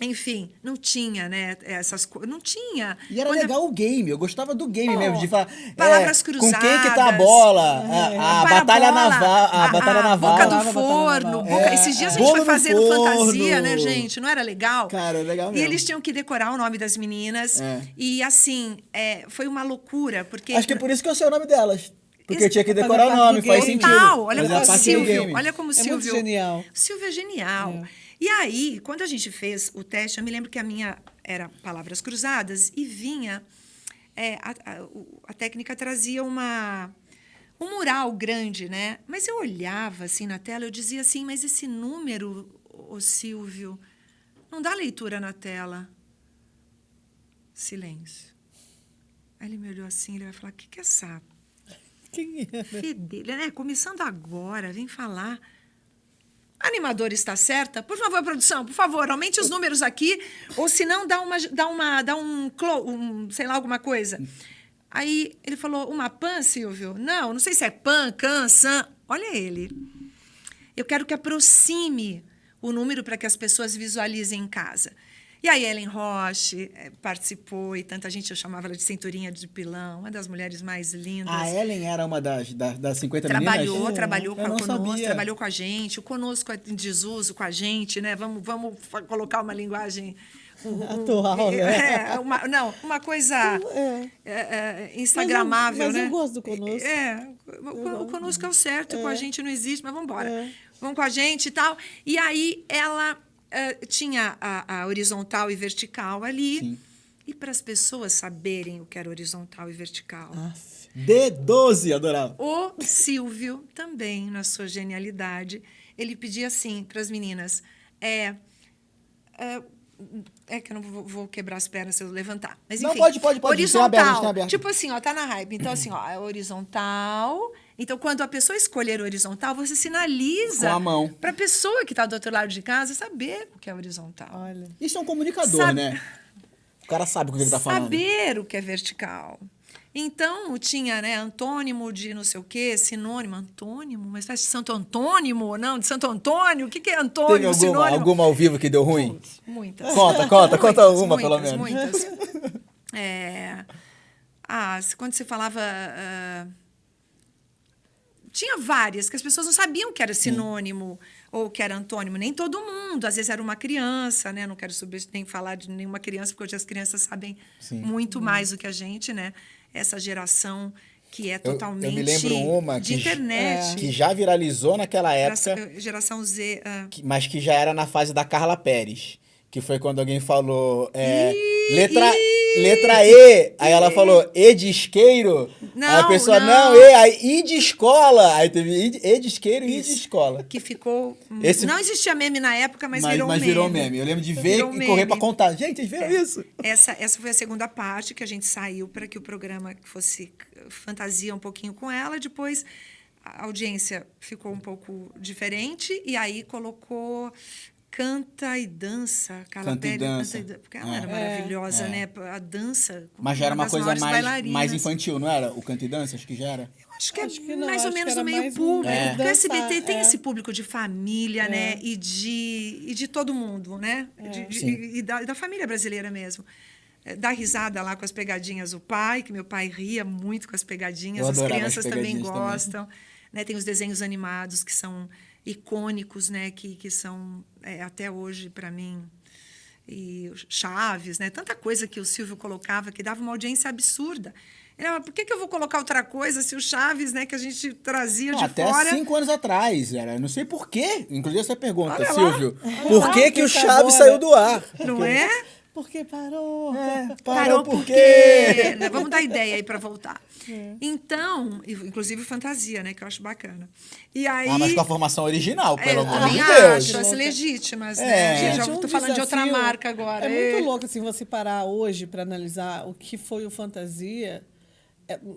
C: Enfim, não tinha, né, essas coisas. Não tinha.
E: E era
C: Quando
E: legal o game, eu gostava do game mesmo, de falar.
C: palavras
E: Com quem que tá a
C: cruzadas.
E: bola? A
C: Para
E: batalha
C: bola,
E: naval. A batalha naval.
C: Boca do
D: Batalha
C: forno.
D: naval.
C: Esses dias a gente
E: Bolo
C: foi
E: no
C: fazendo fantasia,
E: forno.
C: né, gente? Não era legal?
E: Cara, é legal
C: E
E: mesmo.
C: eles tinham que decorar o nome das meninas.
E: É.
C: E, assim, foi uma loucura, porque...
E: Acho que é por isso que eu sei o nome delas. Porque eu tinha que
D: Fazer
E: decorar o
D: parte
E: nome,
D: do
E: faz
D: game.
E: sentido.
C: Total, olha
E: Fazer
C: como
E: a
C: o
E: parte do
C: Silvio,
E: game.
C: olha como o
D: É muito
C: Silvio...
D: genial.
C: O Silvio é genial. E aí, quando a gente fez o teste, eu me lembro que a minha era palavras cruzadas e vinha... a técnica trazia um mural grande, né? Mas eu olhava assim na tela, eu dizia assim, mas esse número, ô Silvio, não dá leitura na tela. Silêncio. Aí ele me olhou assim, ele vai falar, o que é essa
D: Quem é?
C: fedelha, né? Começando agora, vem falar. A animadora está certa? Por favor, produção, por favor, aumente os números aqui, ou se não, dá um, sei lá, alguma coisa. Aí ele falou, uma pan, Silvio? Não sei se é pan, can, san. Olha ele. Eu quero que aproxime o número para que as pessoas visualizem em casa. E a Ellen Roche participou, e tanta gente, eu chamava ela de cinturinha de pilão, uma das mulheres mais lindas.
E: A Ellen era uma das 50 meninas?
C: Trabalhou
E: Eu não
C: conosco,
E: sabia.
C: trabalhou com a gente, o conosco é em desuso com a gente, né? Vamos colocar uma linguagem
D: Atual, né?
C: Uma coisa instagramável,
D: mas
C: né?
D: eu gosto do conosco.
C: O conosco é o certo, com a gente não existe, mas vamos embora. Vamos com a gente e tal. E aí ela tinha a horizontal e vertical ali.
E: Sim.
C: E para as pessoas saberem o que era horizontal e vertical.
E: D12, adorava.
C: O Silvio também, na sua genialidade, ele pedia assim para as meninas: é que eu não vou quebrar as pernas se eu levantar. Mas enfim,
E: Não, pode.
C: horizontal.
E: Tem aberto.
C: Tipo assim, ó, tá na hype. Então, assim, ó, é horizontal. Então, quando a pessoa escolher horizontal, você sinaliza
E: Com a mão.
C: para a pessoa que está do outro lado de casa saber o que é horizontal.
D: Olha.
E: Isso é um comunicador, né? O cara sabe o que ele tá falando.
C: Saber o que é vertical. Então, tinha, né, antônimo de não sei o quê, sinônimo. Antônimo? Mas faz de Santo Antônimo? Não, de Santo Antônio? O que é antônimo,
E: Teve
C: sinônimo?
E: alguma ao vivo que deu ruim?
C: Muitas.
E: Conta uma, pelo menos.
C: Muitas. Quando você falava... tinha várias, que as pessoas não sabiam que era sinônimo ou que era antônimo. Nem todo mundo. Às vezes era uma criança, né? Não quero nem falar de nenhuma criança, porque hoje as crianças sabem muito mais do que a gente, né? Essa geração que é totalmente
E: eu me lembro uma
C: de internet.
E: que já viralizou naquela época,
C: Geração Z.
E: mas que já era na fase da Carla Pérez. Que foi quando alguém falou letra E. Aí ela falou E de isqueiro.
C: Não,
E: aí a pessoa,
C: não.
E: E. Aí I de escola. Aí teve E de isqueiro e I de escola.
C: Que ficou...
E: Não
C: existia meme na época, mas virou
E: mas
C: meme.
E: virou meme. Eu lembro de ver
C: Virou
E: e correr
C: meme.
E: pra contar. Gente, vocês viram isso?
C: Essa foi a segunda parte que a gente saiu para que o programa fosse fantasia um pouquinho com ela. Depois a audiência ficou um pouco diferente e aí colocou Canta e Dança. Carla
E: Canta e
C: Pérez,
E: Dança.
C: Porque ela era maravilhosa, né? A dança.
E: Mas já era uma
C: das
E: coisa
C: maiores
E: mais
C: bailarinas.
E: infantil, não era? O Canto e Dança, acho que já era.
C: Acho que
D: Acho que
C: é
D: não,
C: mais ou
D: acho que
C: menos
D: era
C: do meio
D: mais
C: público. Porque o
D: dançar,
C: SBT tem esse público de família, né? E de todo mundo, né? E da família brasileira mesmo. Dar risada lá com as pegadinhas do pai, que meu pai ria muito com as pegadinhas.
E: Eu
C: As
E: adorava
C: crianças
E: as
C: também
E: pegadinhas
C: gostam. Né? Tem os desenhos animados que são icônicos, né? Que são, até hoje, para mim... E Chaves, né? Tanta coisa que o Silvio colocava que dava uma audiência absurda. Ele falava, por que eu vou colocar outra coisa se o Chaves, né, que a gente trazia de
E: até
C: fora...
E: 5 anos atrás, era. Não sei por quê. Inclusive essa pergunta,
C: Olha lá.
E: Silvio. Por que o Chaves
D: agora.
E: saiu do ar?
C: Não é?
D: Porque parou.
E: Parou por
C: porque...
E: quê?
C: Né, vamos dar ideia aí para voltar. Então, inclusive fantasia, né, que eu acho bacana. E aí...
E: Mas com a formação original, pelo amor de
C: também
E: Deus.
C: acho, as legítimas, né?
D: Gente,
C: Já tô falando de outra
D: desafio.
C: marca agora.
D: É muito louco assim, você parar hoje para analisar o que foi o Fantasia.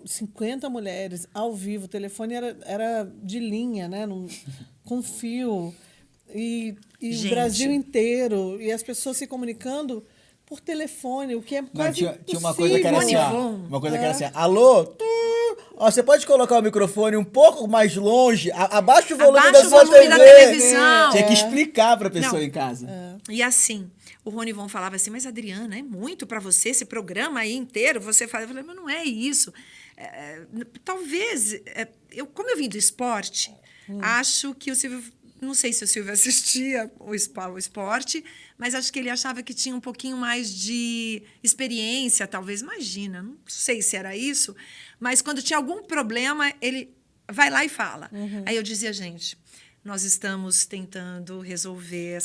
D: 50 mulheres ao vivo, o telefone era de linha, né? Com fio. E o
C: Gente.
D: Brasil inteiro. E as pessoas se comunicando por telefone, o que é quase
E: Tinha uma coisa que era assim, ó.
C: Bonivon.
E: Uma coisa que era assim, alô? Ó, você pode colocar o microfone um pouco mais longe, abaixo o volume
C: Abaixa
E: da
C: o
E: sua
C: volume
E: TV.
C: da televisão.
E: Tinha que explicar pra pessoa
C: Não.
E: em casa.
C: E assim, o Ronivon falava assim, mas Adriana, é muito para você esse programa aí inteiro, você fala, eu falei, mas não é isso. Talvez, como eu vim do esporte, acho que o Silvio, não sei se o Silvio assistia o esporte, mas acho que ele achava que tinha um pouquinho mais de experiência, talvez, imagina, não sei se era isso, mas quando tinha algum problema, ele vai lá e fala. Aí eu dizia, gente, nós estamos tentando resolver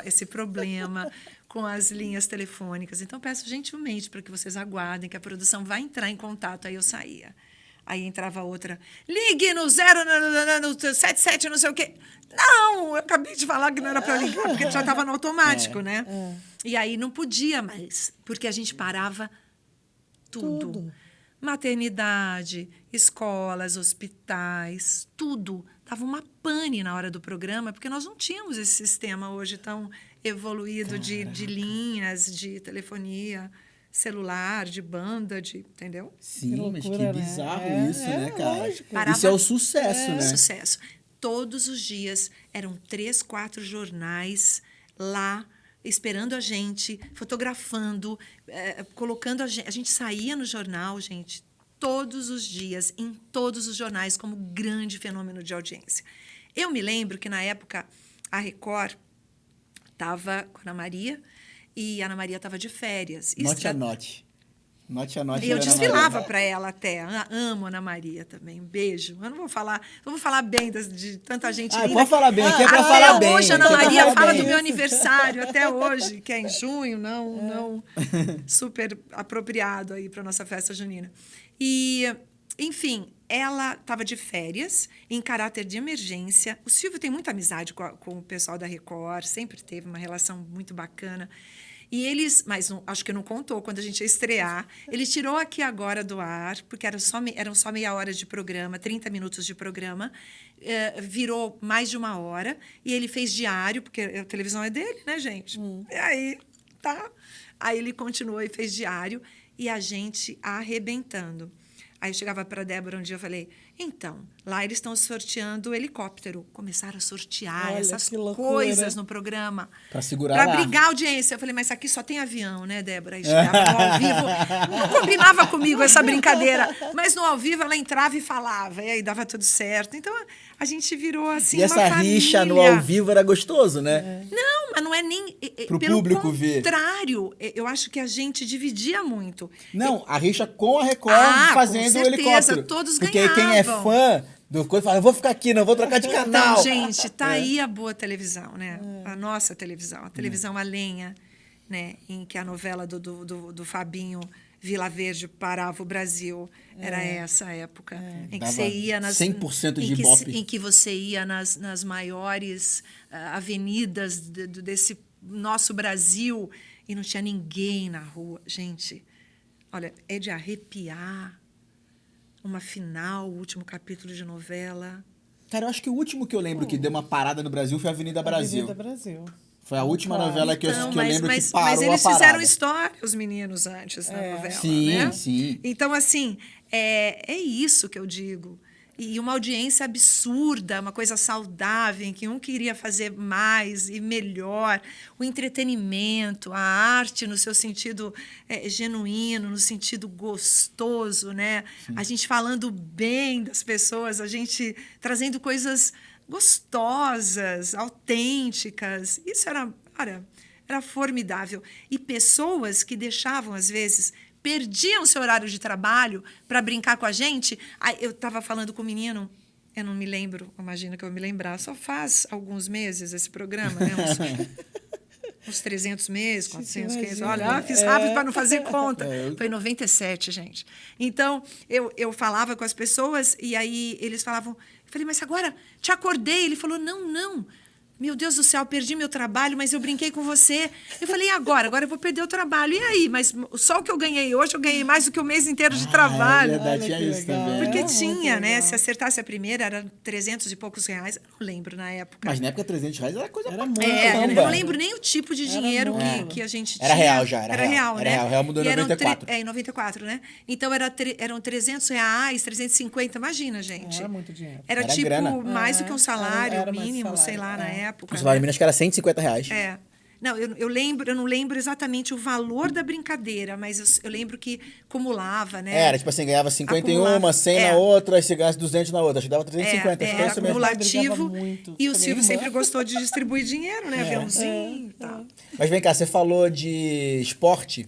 C: esse problema com as linhas telefônicas. Então, peço gentilmente para que vocês aguardem, que a produção vai entrar em contato. Aí eu saía. Aí entrava outra. Ligue no 77, não sei o quê. Não, eu acabei de falar que não era para ligar, porque já estava no automático, né? E aí não podia mais, porque a gente parava tudo. Maternidade, escolas, hospitais, tudo. Dava uma pane na hora do programa, porque nós não tínhamos esse sistema hoje tão evoluído de linhas, de telefonia celular, de banda, entendeu?
E: Sim,
D: Que
E: mas que
D: loucura, né?
E: bizarro isso, né, cara?
D: Lógico.
E: Isso é o sucesso, né?
C: Sucesso. Todos os dias eram 3, 4 jornais lá esperando a gente, fotografando, colocando a gente. A gente saía no jornal, gente, todos os dias, em todos os jornais, como grande fenômeno de audiência. Eu me lembro que, na época, a Record estava com a Ana Maria E a Ana Maria estava de férias.
E: Note a note. Note a note.
C: E eu
E: Ana
C: desfilava
E: Maria.
C: para ela até. Amo a Ana Maria também. Um beijo. Eu não vou falar bem de tanta gente linda.
E: Pode falar bem, aqui é pra
C: Até
E: falar bem.
C: hoje a Ana
E: aqui é pra
C: Maria
E: falar
C: fala
E: bem.
C: do meu aniversário, até hoje, que é em junho, não super apropriado aí para nossa festa junina. E, enfim, ela estava de férias, em caráter de emergência. O Silvio tem muita amizade com o pessoal da Record, sempre teve uma relação muito bacana. E eles, mas acho que não contou quando a gente ia estrear, ele tirou Aqui Agora do ar, porque eram só meia hora de programa, 30 minutos de programa, virou mais de 1 hora, e ele fez diário, porque a televisão é dele, né, gente? E aí, tá. Aí ele continuou e fez diário, e a gente arrebentando. Aí eu chegava para a Débora um dia e falei, então, lá eles estão sorteando o helicóptero. Começaram a sortear
D: Olha,
C: essas
D: que loucura.
C: coisas no programa.
E: Pra segurar
C: Pra
E: lá.
C: brigar a audiência. Eu falei, mas aqui só tem avião, né, Débora? Aí chegava no ao vivo. Não combinava comigo essa brincadeira. Mas no ao vivo ela entrava e falava. E aí dava tudo certo. Então a gente virou assim
E: E essa
C: uma
E: rixa
C: família.
E: no ao vivo era gostoso, né?
C: Não, mas não é nem...
E: Pro
C: pelo
E: público ver.
C: contrário, eu acho que a gente dividia muito.
E: Não, a rixa com a Record
C: Com
E: fazendo o
C: certeza,
E: helicóptero.
C: todos
E: Porque aí quem é
C: ganhavam.
E: fã do coisa fala, eu vou ficar aqui, não vou trocar de canal.
C: Não, gente, tá aí a boa televisão, né? A nossa televisão, a televisão a lenha, né? Em que a novela do Fabinho Vila Verde parava o Brasil. Era essa a época. Em que
E: Dava
C: você ia nas...
E: 100% de Ibope.
C: Em que você ia nas maiores avenidas desse nosso Brasil e não tinha ninguém na rua. Gente, olha, é de arrepiar. Uma final, o último capítulo de novela.
E: Cara, eu acho que o último que eu lembro que deu uma parada no Brasil foi a Avenida Brasil.
D: Avenida Brasil.
E: Foi a última novela que eu
C: Então,
E: lembro que parou
C: mas eles
E: a parada.
C: fizeram história, os meninos, antes na novela,
E: Sim,
C: né?
E: sim.
C: Então, assim, é isso que eu digo. E uma audiência absurda, uma coisa saudável, em que um queria fazer mais e melhor. O entretenimento, a arte no seu sentido genuíno, no sentido gostoso, né? A gente falando bem das pessoas, a gente trazendo coisas gostosas, autênticas. Isso era formidável. E pessoas que deixavam, às vezes, perdiam seu horário de trabalho para brincar com a gente. Aí, eu estava falando com o menino, eu não me lembro, imagina que eu vou me lembrar, só faz alguns meses esse programa, né? Uns 300 meses, 400, 500. Olha, fiz rápido para não fazer conta. Foi em 97, gente. Então, eu falava com as pessoas e aí eles falavam... Eu falei, mas agora te acordei. Ele falou, não. Meu Deus do céu, perdi meu trabalho, mas eu brinquei com você. Eu falei, e agora? Agora eu vou perder o trabalho. E aí? Mas só o que eu ganhei hoje, eu ganhei mais do que o mês inteiro de trabalho.
E: É verdade, tinha isso também.
C: Porque tinha, né? Se acertasse a primeira, era 300 e poucos reais. Eu não lembro na época.
E: Mas na época, 300 reais era coisa pra
D: muito.
E: caramba.
C: Eu não lembro nem o tipo de dinheiro que a gente tinha.
E: Era real já, era
C: real,
E: real.
C: né?
E: Era real, real mudou em
C: E eram
E: 94.
C: em 94, né? Então, eram 300 reais, 350, imagina, gente.
D: Era muito dinheiro.
C: Era
E: Era
C: tipo
E: grana.
C: mais do que um salário
D: era mais
C: mínimo,
D: salário,
C: sei lá, na época.
E: O salário
C: né?
E: mínimo acho que era 150 reais.
C: É. Não, eu não lembro exatamente o valor da brincadeira, mas eu lembro que acumulava, né?
E: Era, tipo assim, ganhava 50 em
C: Acumulava.
E: uma, 100 na outra, aí você ganhasse 200 na outra. Acho que dava 350. acho que
C: Era
E: isso mesmo.
C: acumulativo.
D: Brigava muito
C: E o
D: com a
C: Silvio
D: minha irmã.
C: sempre gostou de distribuir dinheiro, né? Aviãozinho e tal.
E: Mas vem cá, você falou de esporte.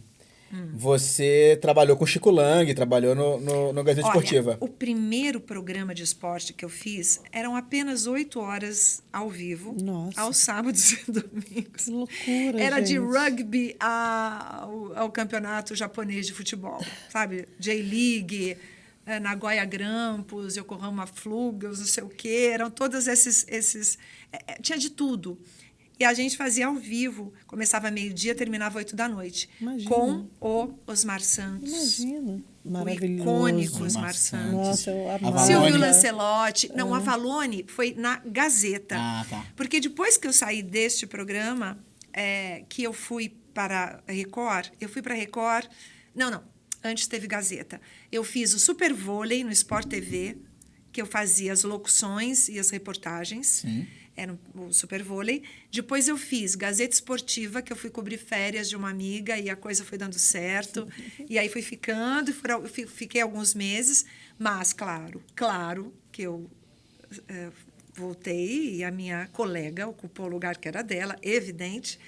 E: Você trabalhou com o Chico Lang, trabalhou no Gazeta
C: Olha,
E: Esportiva.
C: o primeiro programa de esporte que eu fiz eram apenas 8 horas ao vivo,
D: Nossa.
C: aos sábados e domingos.
D: Que loucura,
C: Era de
D: gente.
C: rugby ao campeonato japonês de futebol, sabe? J-League, Nagoya Grampus, Yokohama Flugels, não sei o quê. Eram todos esses tinha de tudo. E a gente fazia ao vivo. Começava meio-dia, terminava 8 da noite.
D: Imagina.
C: Com o Osmar Santos.
D: Imagina.
C: O
D: Maravilhoso.
C: icônico Osmar Santos.
D: Nossa, eu amava.
E: Avalone.
C: Silvio Lancelotti. Não, a Avalone foi na Gazeta.
E: Ah, tá.
C: Porque depois que eu saí deste programa, que eu fui para a Record, Não. Antes teve Gazeta. Eu fiz o Super Vôlei no Sport TV, que eu fazia as locuções e as reportagens.
E: Sim.
C: Era o Super Vôlei. Depois eu fiz Gazeta Esportiva, que eu fui cobrir férias de uma amiga e a coisa foi dando certo. E aí fui ficando, fiquei alguns meses. Mas, claro que eu voltei e a minha colega ocupou o lugar que era dela, evidente.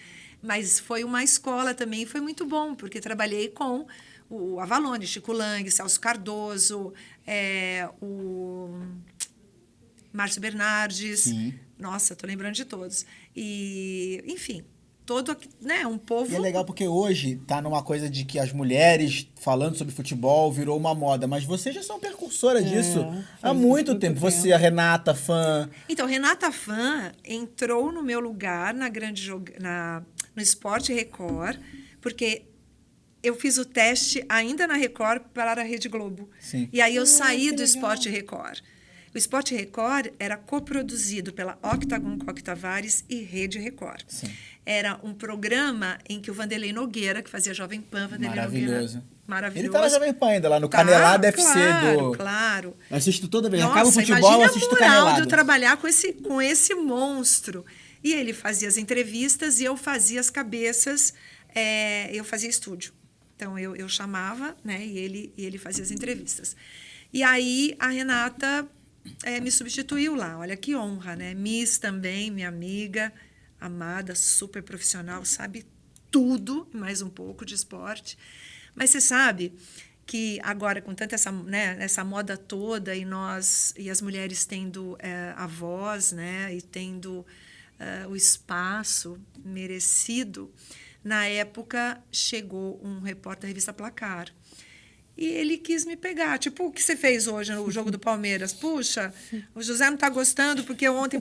C: Mas foi uma escola também, foi muito bom, porque trabalhei com o Avalone, Chico Lang, Celso Cardoso, o Márcio Bernardes.
E: Sim.
C: Nossa, tô lembrando de todos. E, enfim, todo, né, um povo...
E: E é legal porque hoje tá numa coisa de que as mulheres falando sobre futebol virou uma moda, mas vocês já são percursora disso há muito tempo. Você, a Renata, fã.
C: Então, Renata Fã entrou no meu lugar no Esporte Record, porque eu fiz o teste ainda na Record para a Rede Globo.
E: Sim.
C: E aí eu saí
D: que
C: do
D: legal.
C: Esporte Record. O Esporte Record era coproduzido pela Octagon Coque Tavares e Rede Record.
E: Sim.
C: Era um programa em que o Vanderlei Nogueira, que fazia Jovem Pan, Vanderlei
E: Maravilhoso.
C: Nogueira, maravilhoso.
E: Ele tá na Jovem Pan ainda, lá no
C: Tá,
E: Canelada FC
C: claro,
E: do...
C: Claro.
E: Eu assisto toda vez.
C: Nossa,
E: Acaba o futebol, eu
C: imagina
E: assisto
C: a moral de eu
E: Canelada.
C: trabalhar com esse monstro. E ele fazia as entrevistas e eu fazia as cabeças, eu fazia estúdio. Então, eu chamava, né, e ele fazia as entrevistas. E aí, a Renata me substituiu lá. Olha que honra, né? Miss também, minha amiga, amada, super profissional, sabe tudo, mais um pouco de esporte. Mas você sabe que agora, com tanta essa moda toda, e as mulheres tendo a voz, né, e tendo o espaço merecido, na época chegou um repórter da revista Placar. E ele quis me pegar. Tipo, o que você fez hoje no jogo do Palmeiras? Puxa, o José não está gostando porque ontem,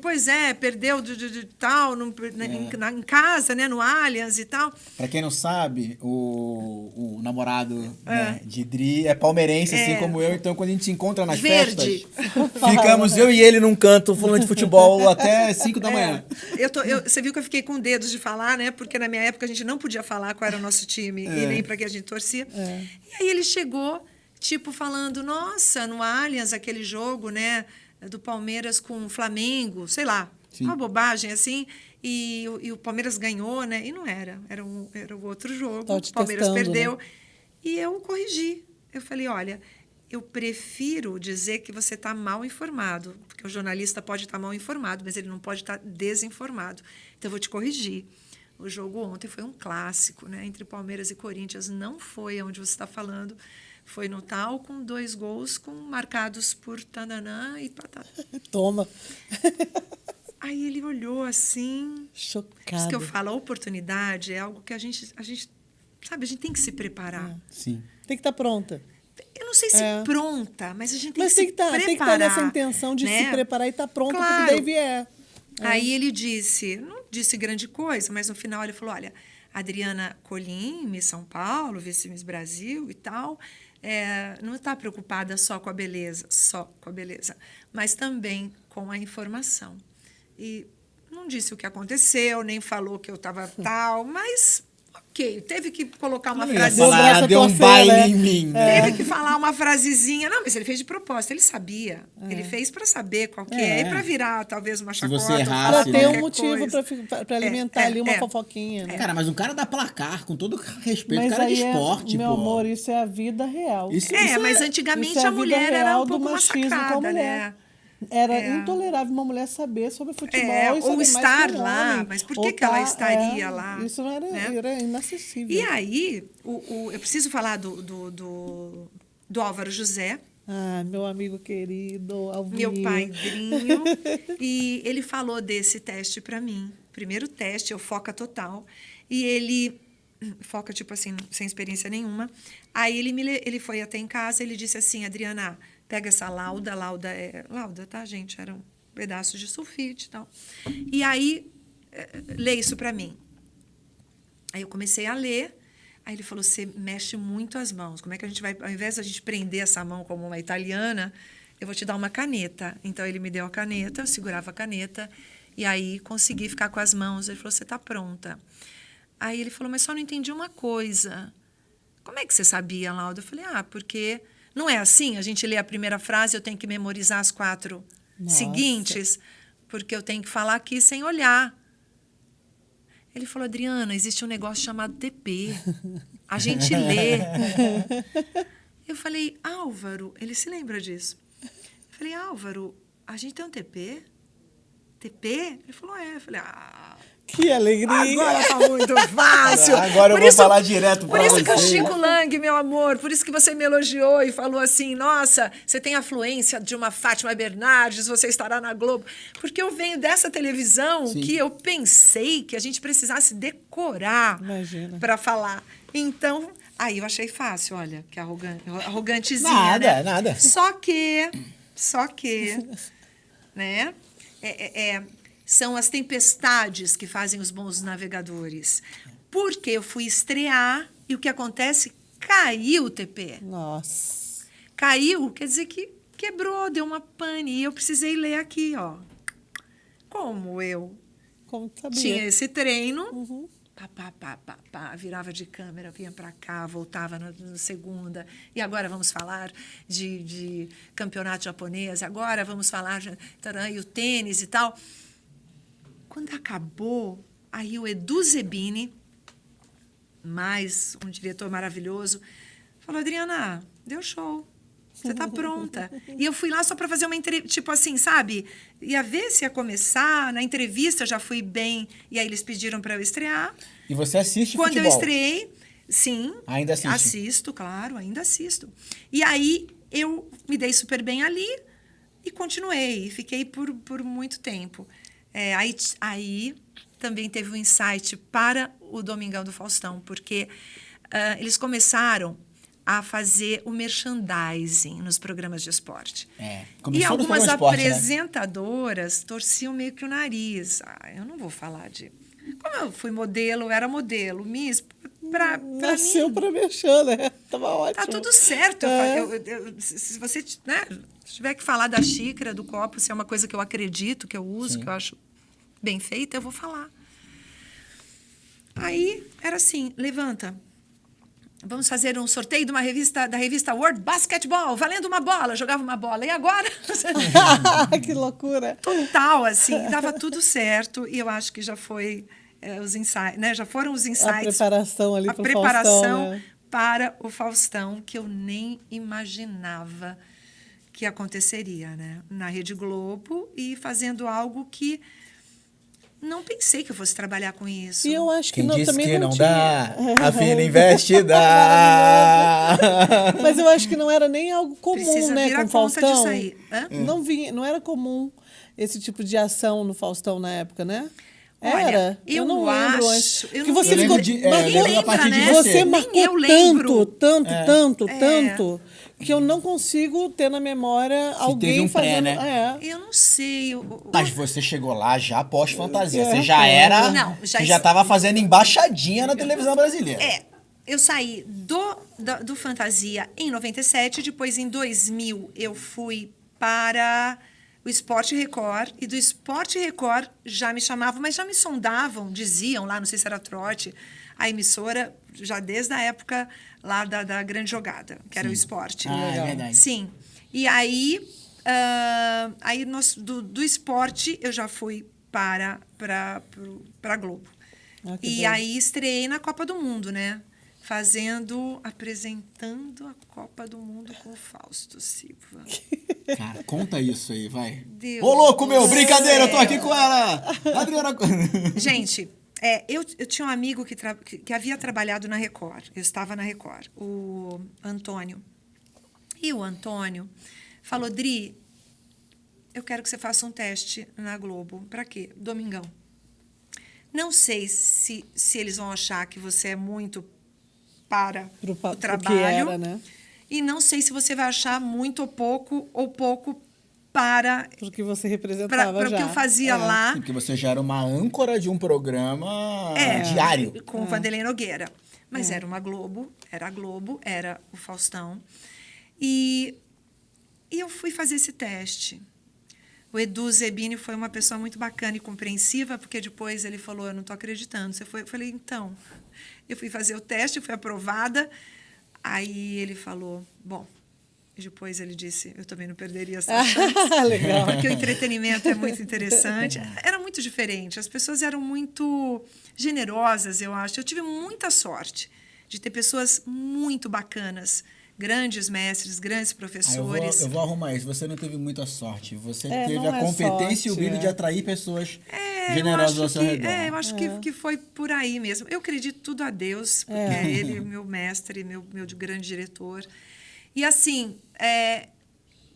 C: perdeu de tal, em casa, né, no Allianz e tal.
E: Pra quem não sabe, o namorado né, de Dri é palmeirense, assim como eu. Então, quando a gente se encontra nas
C: Verde.
E: festas, ficamos eu e ele num canto falando de futebol até 5 da manhã.
C: Você viu que eu fiquei com dedos de falar, né? Porque na minha época a gente não podia falar qual era o nosso time e nem para que a gente torcia. E aí ele chegou, tipo, falando, nossa, no Allianz, aquele jogo, né, do Palmeiras com o Flamengo, sei lá,
E: Sim.
C: uma bobagem assim, e o Palmeiras ganhou, né? E não era o outro jogo,
D: Tava te
C: o Palmeiras
D: testando,
C: perdeu.
D: né?
C: E eu corrigi. Eu falei, olha, eu prefiro dizer que você está mal informado, porque o jornalista pode estar mal informado, mas ele não pode estar desinformado. Então, eu vou te corrigir. O jogo ontem foi um clássico, né? Entre Palmeiras e Corinthians. Não foi onde você está falando. Foi no tal, com 2 gols marcados por tananã e patata.
D: Toma.
C: Aí ele olhou assim. Por isso
D: Chocado.
C: que eu falo, a oportunidade é algo que a gente sabe, a gente tem que se preparar.
E: Sim.
D: Tem que estar pronta.
C: Eu não sei se pronta, mas a gente tem
D: Mas
C: que se preparar.
D: tem que estar nessa intenção de
C: né?
D: se preparar e estar pronta
C: Claro.
D: porque daí vier.
C: Aí ele não disse grande coisa, mas no final ele falou, olha, Adriana Colim, Miss São Paulo, vice-miss Brasil e tal, não está preocupada só com a beleza, mas também com a informação. E não disse o que aconteceu, nem falou que eu estava tal, mas ok, teve que colocar uma
E: Não ia
C: frasezinha.
E: falar, deu um baile em mim. Né?
C: Teve que falar uma frasezinha. Não, mas ele fez de propósito, ele sabia. Ele fez para saber qual que é. E para virar, talvez, uma chacota.
E: você
C: ou
E: errasse,
C: falar
D: Pra
E: né?
D: ter
C: qualquer
D: um motivo
C: coisa.
D: para alimentar ali uma fofoquinha, né?
E: Cara, mas um cara dá placar, com todo respeito,
D: Mas
E: cara de
D: aí
E: esporte,
D: meu
E: pô.
D: amor, isso é a vida real.
E: Isso
C: Mas antigamente
D: isso é
C: a
D: vida
C: mulher era
D: real
C: um pouco
D: do machismo com a
C: massacrada,
D: mulher.
C: né?
D: Era intolerável uma mulher saber sobre futebol e
C: ou
D: saber mais
C: estar
D: que um
C: lá,
D: homem.
C: mas por
D: Ou
C: que ela
D: tá-
C: estaria lá?
D: Isso não era,
C: né?
D: era inacessível.
C: E aí, eu preciso falar do Álvaro José,
D: Ah, meu amigo querido, Alvinho.
C: meu padrinho, e ele falou desse teste para mim. Primeiro teste, eu foca total. E ele foca, tipo assim, sem experiência nenhuma. Aí ele foi até em casa, ele disse assim, Adriana, pega essa lauda, tá, gente? Era um pedaço de sulfite e tal. E aí, lê isso para mim. Aí eu comecei a ler. Aí ele falou, você mexe muito as mãos. Como é que a gente vai... Ao invés de a gente prender essa mão como uma italiana, eu vou te dar uma caneta. Então, ele me deu a caneta, eu segurava a caneta. E aí, consegui ficar com as mãos. Ele falou, você está pronta. Aí ele falou, mas só não entendi uma coisa. Como é que você sabia, Lauda? Eu falei, porque... Não é assim? A gente lê a primeira frase, eu tenho que memorizar as 4 seguintes, porque eu tenho que falar aqui sem olhar. Ele falou, Adriana, existe um negócio chamado TP. A gente lê. Eu falei, Álvaro, ele se lembra disso. Eu falei, Álvaro, a gente tem um TP? TP? Ele falou, Eu falei,
D: Que alegria.
C: Agora tá muito fácil.
E: Agora eu
C: Por
E: vou
C: isso-
E: falar direto pra
C: Por isso que o
E: vocês.
C: Chico Lang, meu amor, por isso que você me elogiou e falou assim, nossa, você tem a fluência de uma Fátima Bernardes, você estará na Globo. Porque eu venho dessa televisão
E: Sim.
C: que eu pensei que a gente precisasse decorar
D: Imagina.
C: para falar. Então, aí eu achei fácil, olha, que arrogantezinha,
E: Nada,
C: né?
E: nada.
C: Só que, né? São as tempestades que fazem os bons navegadores. Porque eu fui estrear e o que acontece? Caiu o TP.
D: Nossa.
C: Caiu, quer dizer que quebrou, deu uma pane. E eu precisei ler aqui, ó. Como eu
D: Como sabia.
C: tinha esse treino, virava de câmera, vinha para cá, voltava na segunda. E agora vamos falar de campeonato japonês, agora vamos falar de e o tênis e tal. Quando acabou, aí o Edu Zebini, mais um diretor maravilhoso, falou, Adriana, deu show. Você tá pronta. E eu fui lá só para fazer uma entrevista, tipo assim, sabe? Ia ver se ia começar, na entrevista já fui bem, e aí eles pediram para eu estrear.
E: E você assiste
C: Quando
E: futebol?
C: eu estreiei, sim.
E: Ainda assiste?
C: Assisto, claro, ainda assisto. E aí eu me dei super bem ali e continuei. E fiquei por muito tempo. Aí também teve um insight para o Domingão do Faustão, porque eles começaram a fazer o merchandising nos programas de esporte.
E: Começou
C: E
E: nos
C: algumas
E: programas de esporte, né?
C: apresentadoras torciam meio que o nariz. Eu não vou falar de... Como eu fui modelo, era modelo, Miss, pra
D: Nasceu
C: mim,
D: pra mexer, né? Tava ótimo.
C: tá tudo certo.
D: É.
C: Se você tiver que falar da xícara, do copo, se é uma coisa que eu acredito, que eu uso, que eu acho bem feita, eu vou falar. Aí, era assim, levanta. Vamos fazer um sorteio de da revista World Basketball, valendo uma bola. Jogava uma bola. E agora?
D: Que loucura.
C: Total, assim. Dava tudo certo. E eu acho que já foi os insights, né? Já foram os insights.
D: A preparação ali
C: a
D: pro
C: preparação
D: Faustão, né?
C: para o Faustão, que eu nem imaginava que aconteceria, né? Na Rede Globo e fazendo algo que não pensei que eu fosse trabalhar com isso.
D: E eu acho que
E: Quem disse
D: também
E: que não
D: tinha.
E: dá, a filha investe dá.
D: Mas eu acho que não era nem algo comum,
C: Precisa
D: né,
C: vir
D: com
C: a
D: o
C: conta
D: Faustão.
C: disso aí. Hã?
D: Não era comum esse tipo de ação no Faustão na época, né?
C: Olha,
D: Era.
C: eu
D: não lembro
C: acho-
D: antes.
C: eu
D: Porque
C: não
D: você
C: lembro
D: ficou.
C: de-
E: eu
C: Ninguém
E: lembro a partir
C: lembra,
E: de
C: né?
D: Você
E: você.
C: Nem
D: marcou
C: eu lembro.
D: tanto, que eu não consigo ter na memória alguém
E: teve um pré,
D: fazendo.
E: né?
C: Eu não sei.
E: Mas você chegou lá já pós-fantasia.
D: É,
E: Você já era.
C: Não, já
E: você já
C: es-
E: tava fazendo embaixadinha na televisão brasileira.
C: Eu saí do Fantasia em 97, depois em 2000 eu fui para o Esporte Record, e do Esporte Record já me chamavam, mas já me sondavam, diziam lá, não sei se era trote, a emissora, já desde a época lá da Grande Jogada, que era o Esporte.
E: É verdade.
C: Sim. E aí, do esporte, eu já fui para a Globo.
D: Ah, que
C: E
D: bom.
C: aí estreiei na Copa do Mundo, né? Apresentando a Copa do Mundo com o Fausto Silva.
E: Cara, conta isso aí, vai.
C: Deus
E: Ô, louco,
C: do
E: meu, brincadeira, eu tô
C: céu.
E: aqui com ela. Adriana.
C: Gente, eu tinha um amigo que havia trabalhado na Record. Eu estava na Record, o Antônio. E o Antônio falou, Dri, eu quero que você faça um teste na Globo. Para quê? Domingão. Não sei se eles vão achar que você é muito para
D: Pro
C: o
D: que
C: trabalho.
D: era, né?
C: E não sei se você vai achar muito ou pouco para
D: Porque você representava
C: o
D: já.
C: que eu fazia lá.
E: Porque você já era uma âncora de um programa
C: É,
E: diário.
C: com o Vanderlei Nogueira. Mas era uma Globo, era a Globo, era o Faustão. E eu fui fazer esse teste. O Edu Zebini foi uma pessoa muito bacana e compreensiva, porque depois ele falou, eu não estou acreditando. Você foi? Eu falei, então. Eu fui fazer o teste, fui aprovada. Aí ele falou, bom. E depois ele disse, eu também não perderia essa chance.
D: Legal.
C: Porque o entretenimento é muito interessante. Era muito diferente. As pessoas eram muito generosas, eu acho. Eu tive muita sorte de ter pessoas muito bacanas, grandes mestres, grandes professores.
E: Eu vou arrumar isso. Você não teve muita sorte. Você
D: É,
E: teve
D: não
E: a
D: é
E: competência e o
D: sorte,
E: brilho
D: é.
E: de atrair pessoas generosos ao seu redor.
C: Eu acho que foi por aí mesmo. Eu acredito tudo a Deus, porque é ele meu mestre, meu grande diretor. E assim,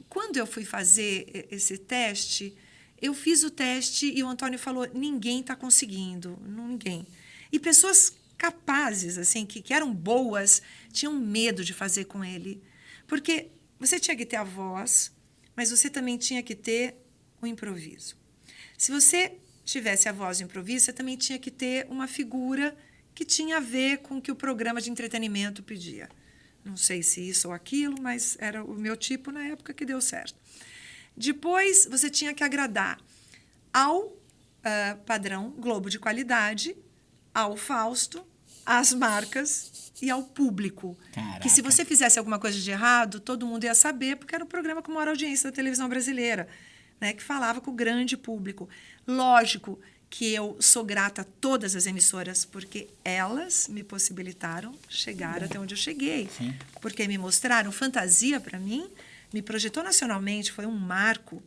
C: quando eu fui fazer esse teste, eu fiz o teste e o Antônio falou, ninguém está conseguindo, ninguém. E pessoas capazes, assim, que eram boas, tinham medo de fazer com ele. Porque você tinha que ter a voz, mas você também tinha que ter o improviso. Se você tivesse a voz e o improviso, você também tinha que ter uma figura que tinha a ver com o que o programa de entretenimento pedia. Não sei se isso ou aquilo, mas era o meu tipo na época que deu certo. Depois, você tinha que agradar ao padrão Globo de qualidade, ao Fausto, às marcas e ao público.
E: Caraca.
C: Que se você fizesse alguma coisa de errado, todo mundo ia saber, porque era um programa com maior audiência da televisão brasileira, né, que falava com o grande público. Lógico que eu sou grata a todas as emissoras, porque elas me possibilitaram chegar até onde eu cheguei.
E: Sim.
C: Porque me mostraram fantasia para mim, me projetou nacionalmente, foi um marco.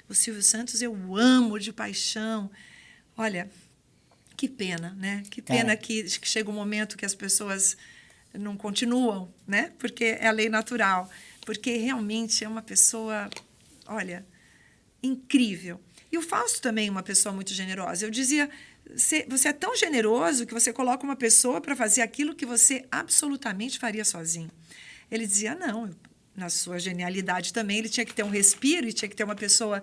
C: O Silvio Santos eu amo de paixão. Olha, que pena, né? Que pena que chega um momento que as pessoas não continuam, né? Porque é a lei natural. Porque realmente é uma pessoa, olha, incrível. E o Fausto também é uma pessoa muito generosa. Eu dizia, você é tão generoso que você coloca uma pessoa para fazer aquilo que você absolutamente faria sozinho. Ele dizia, não, na sua genialidade também, ele tinha que ter um respiro e tinha que ter uma pessoa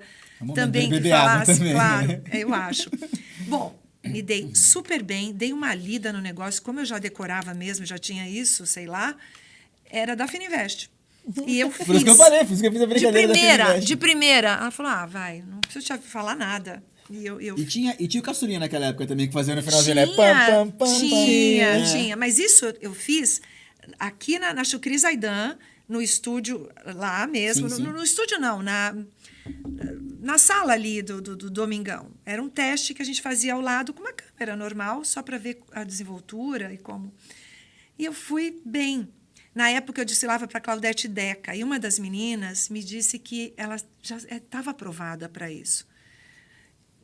C: também que falasse,
E: também,
C: claro,
E: né?
C: eu acho. Bom, me dei super bem, dei uma lida no negócio, como eu já decorava mesmo, já tinha isso, sei lá, era da Fininvest. E eu fiz.
E: Por isso que eu falei, por isso que eu fiz a brincadeira
C: de primeira. Ela falou, vai, não preciso te falar nada.
E: E tinha o Caçulinha naquela época também, que fazia no finalzinho, né? Pam, pam, pam,
C: tinha. Mas isso eu fiz aqui na Chucri Zaidan, no estúdio lá mesmo.
E: Sim.
C: No estúdio não, na sala ali do Domingão. Era um teste que a gente fazia ao lado com uma câmera normal, só para ver a desenvoltura e como. E eu fui bem. Na época, eu desfilava para Claudete Deca, e uma das meninas me disse que ela já estava aprovada para isso.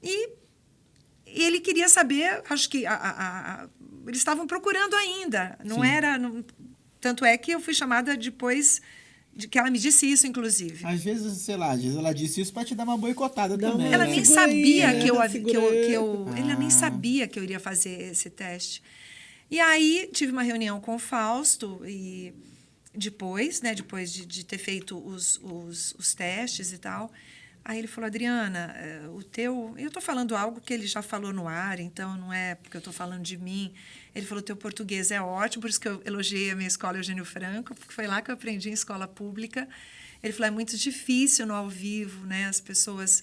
C: E ele queria saber, acho que eles estavam procurando ainda, não
E: Sim.
C: era... tanto é que eu fui chamada depois de que ela me disse isso, inclusive.
E: Às vezes, sei lá, ela disse isso para te dar uma boicotada também.
C: Ela
E: né?
C: nem sabia ela nem sabia que eu iria fazer esse teste. E aí tive uma reunião com o Fausto e depois de ter feito os testes e tal, aí ele falou, Adriana, eu estou falando algo que ele já falou no ar, então não é porque eu estou falando de mim. Ele falou, teu português é ótimo, por isso que eu elogiei a minha escola Eugênio Franco, porque foi lá que eu aprendi em escola pública. Ele falou, é muito difícil no ao vivo, né, as pessoas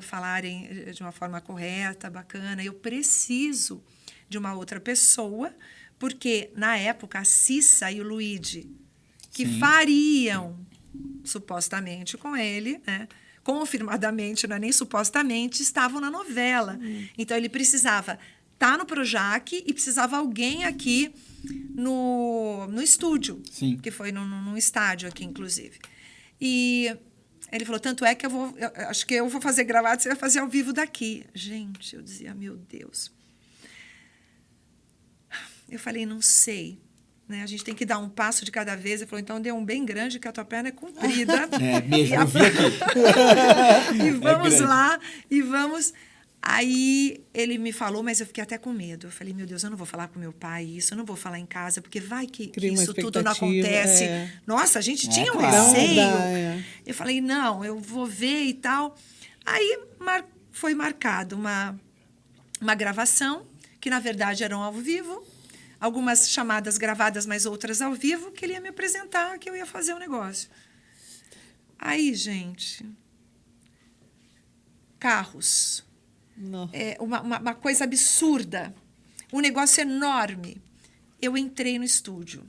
C: falarem de uma forma correta, bacana. Eu preciso de uma outra pessoa, porque, na época, a Cissa e o Luigi, que fariam, supostamente, com ele, né, confirmadamente, não é nem supostamente, estavam na novela. Então, ele precisava estar no Projac e precisava alguém aqui no estúdio, que foi num estádio aqui, inclusive. E ele falou, tanto é que acho que eu vou fazer gravado, você vai fazer ao vivo daqui. Gente, eu dizia, meu Deus. Eu falei, não sei, né? A gente tem que dar um passo de cada vez. Ele falou, então dê um bem grande, que a tua perna é comprida.
E: Mesmo, eu vi aqui.
C: E vamos lá, e vamos. Aí ele me falou, mas eu fiquei até com medo. Eu falei, meu Deus, eu não vou falar com meu pai isso, eu não vou falar em casa, porque vai que isso tudo não acontece. Nossa, a gente tinha um receio. Eu falei, não, eu vou ver e tal. Aí foi marcado uma gravação, que na verdade eram ao vivo, algumas chamadas gravadas, mas outras ao vivo, que ele ia me apresentar, que eu ia fazer o negócio. Aí, gente, carros. Uma coisa absurda. Um negócio enorme. Eu entrei no estúdio.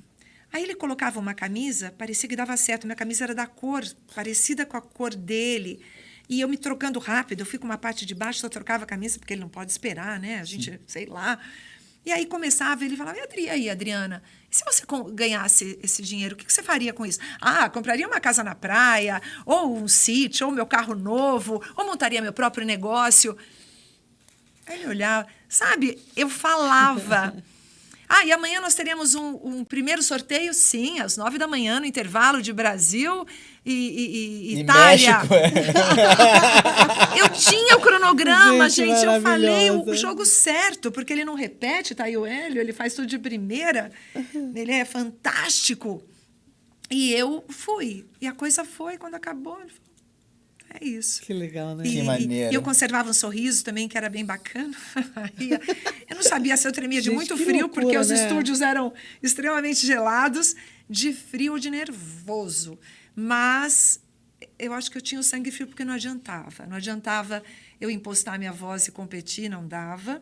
C: Aí ele colocava uma camisa, parecia que dava certo. Minha camisa era da cor, parecida com a cor dele. E eu me trocando rápido, eu fui com uma parte de baixo, só trocava a camisa, porque ele não pode esperar, né? A gente, sei lá. E aí começava, ele falava, e aí, Adriana, e se você ganhasse esse dinheiro, o que você faria com isso? Compraria uma casa na praia, ou um sítio, ou meu carro novo, ou montaria meu próprio negócio. Aí ele olhava, sabe, eu falava. E amanhã nós teremos um primeiro sorteio, sim, às 9h, no intervalo de Brasil e Itália.
E: México.
C: Eu tinha o cronograma, gente, eu falei o
D: maravilhosa.
C: jogo certo, porque ele não repete, tá aí o Hélio, ele faz tudo de primeira, ele é fantástico. E eu fui, e a coisa foi, quando acabou, ele falou, é isso.
D: Que legal, né?
E: Que maneiro.
C: E eu conservava um sorriso também, que era bem bacana. Eu não sabia se eu tremia de
D: Gente,
C: muito
D: que
C: frio,
D: loucura,
C: porque os
D: né?
C: estúdios eram extremamente gelados, de frio ou de nervoso. Mas eu acho que eu tinha o sangue frio, porque não adiantava. Não adiantava eu impostar minha voz e competir, não dava.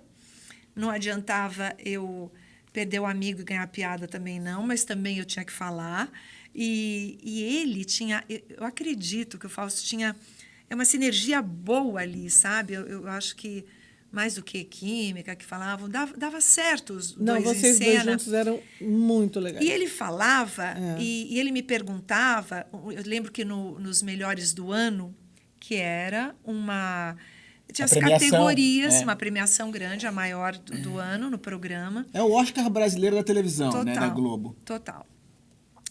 C: Não adiantava eu perder o amigo e ganhar piada, também não, mas também eu tinha que falar. E ele tinha... Eu acredito que o Fausto tinha... É uma sinergia boa ali, sabe? Eu acho que, mais do que química, que falavam, dava certo os
D: Não,
C: dois
D: vocês
C: em
D: dois
C: cena.
D: juntos eram muito legais.
C: E ele falava, e ele me perguntava, eu lembro que nos melhores do ano, que era uma... Tinha
E: A
C: as
E: premiação,
C: categorias,
E: é.
C: uma premiação grande, a maior do ano, no programa.
E: É o Oscar brasileiro da televisão, né? Da Globo.
C: Total.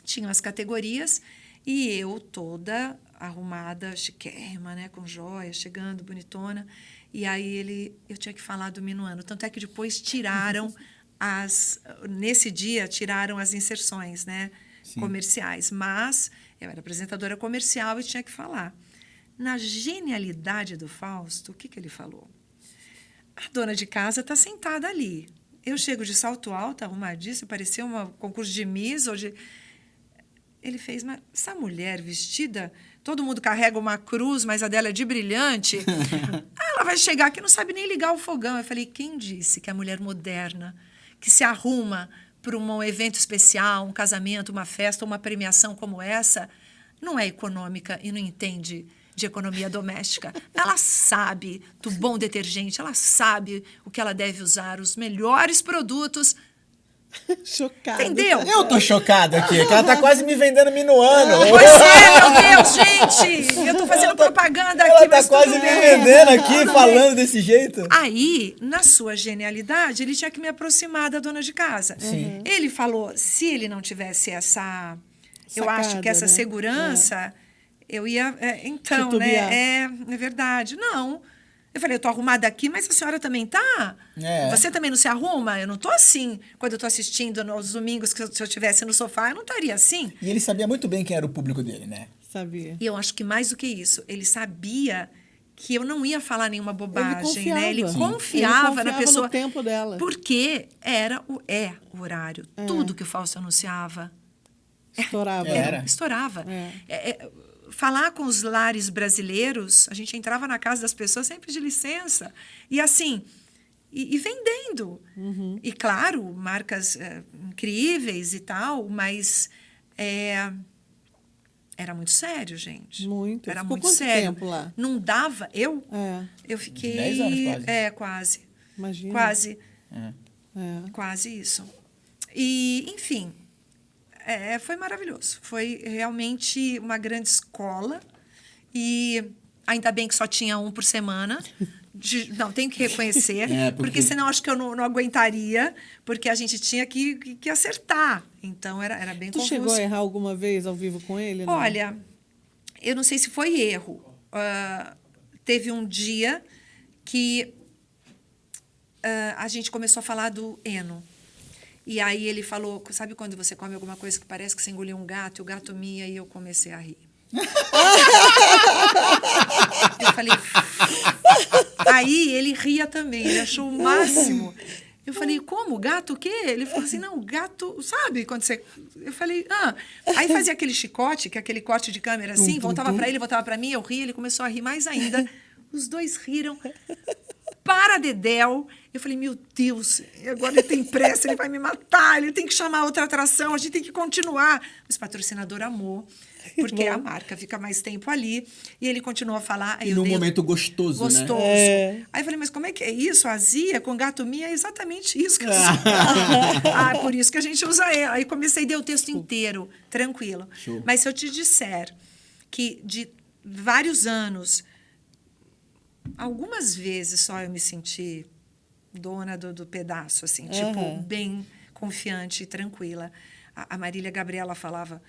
C: Tinham as categorias e eu toda arrumada, chiquérrima, né, com joias, chegando, bonitona. E aí eu tinha que falar do minuano. Tanto é que depois tiraram nesse dia, tiraram as inserções, né, comerciais. Mas eu era apresentadora comercial e tinha que falar. Na genialidade do Fausto, o que ele falou? A dona de casa está sentada ali. Eu chego de salto alto, arrumadíssima, parecia um concurso de Miss ou de... Ele fez, mas essa mulher vestida, todo mundo carrega uma cruz, mas a dela é de brilhante. Ela vai chegar aqui, não sabe nem ligar o fogão. Eu falei, quem disse que a mulher moderna, que se arruma para um evento especial, um casamento, uma festa, uma premiação como essa, não é econômica e não entende de economia doméstica? Ela sabe do bom detergente, ela sabe o que ela deve usar, os melhores produtos.
D: Chocada.
C: Entendeu?
E: Eu tô chocado aqui, que ela tá quase me vendendo minuano.
C: Pois é, meu Deus, gente! Eu tô fazendo propaganda aqui,
E: Ela tá
C: mas
E: quase
C: tudo
E: me
C: bem.
E: vendendo aqui, falando desse jeito.
C: Aí, na sua genialidade, ele tinha que me aproximar da dona de casa.
E: Sim.
C: Ele falou, se ele não tivesse essa... eu acho
D: Sacada,
C: que essa
D: né?
C: segurança, eu ia... então,
D: Titubear.
C: né? É verdade. Não. Eu falei, eu tô arrumada aqui, mas a senhora também tá?
E: É.
C: Você também não se arruma? Eu não tô assim. Quando eu tô assistindo nos domingos, que se eu estivesse no sofá, eu não estaria assim.
E: E ele sabia muito bem quem era o público dele, né?
D: Sabia.
C: E eu acho que mais do que isso, ele sabia que eu não ia falar nenhuma bobagem, né? Ele
D: Sim.
C: confiava na pessoa.
D: no tempo dela.
C: Porque era o horário. Tudo que o Fausto anunciava
D: Estourava.
E: Era.
C: estourava.
D: É.
C: Falar com os lares brasileiros, a gente entrava na casa das pessoas sempre de licença. E assim, e vendendo. E claro, marcas incríveis e tal, mas era muito sério, gente.
D: Muito.
C: Era
D: Ficou
C: muito
D: quanto
C: sério.
D: tempo lá?
C: Não dava. Eu
D: É,
C: fiquei.
E: 10 anos quase.
C: Quase.
D: imagina.
C: Quase.
D: É.
C: Quase isso. E, enfim, foi maravilhoso. Foi realmente uma grande escola. E ainda bem que só tinha um por semana. Não, tenho que reconhecer. Porque senão acho que eu não aguentaria. Porque a gente tinha que acertar. Então, era bem
D: Tu
C: confuso.
D: chegou a errar alguma vez ao vivo com ele? Não?
C: Olha, eu não sei se foi erro. Teve um dia que a gente começou a falar do Eno. E aí ele falou, sabe quando você come alguma coisa que parece que você engoliu um gato, e o gato mia, e eu comecei a rir. Eu falei... Aí ele ria também, ele achou o máximo. Eu falei, como? Gato o quê? Ele falou assim, não, gato, sabe? Quando você... Eu falei, Aí fazia aquele chicote, que é aquele corte de câmera assim, voltava para ele, voltava para mim, eu ria, ele começou a rir mais ainda. Os dois riram. Para Dedéu. Eu falei, meu Deus, agora ele tem pressa, ele vai me matar, ele tem que chamar outra atração, a gente tem que continuar. Mas o patrocinador amou, porque a marca fica mais tempo ali. E ele continuou a falar.
E: E num momento gostoso, né?
C: Gostoso. Aí eu falei, mas como é que é isso? Azia com gato mia é exatamente isso que eu por isso que a gente usa ela. Aí comecei a dar o texto inteiro, tranquilo.
E: Show.
C: Mas se eu te disser que de vários anos, algumas vezes só eu me senti dona do pedaço, assim, tipo, bem confiante e tranquila. A Marília Gabriela falava: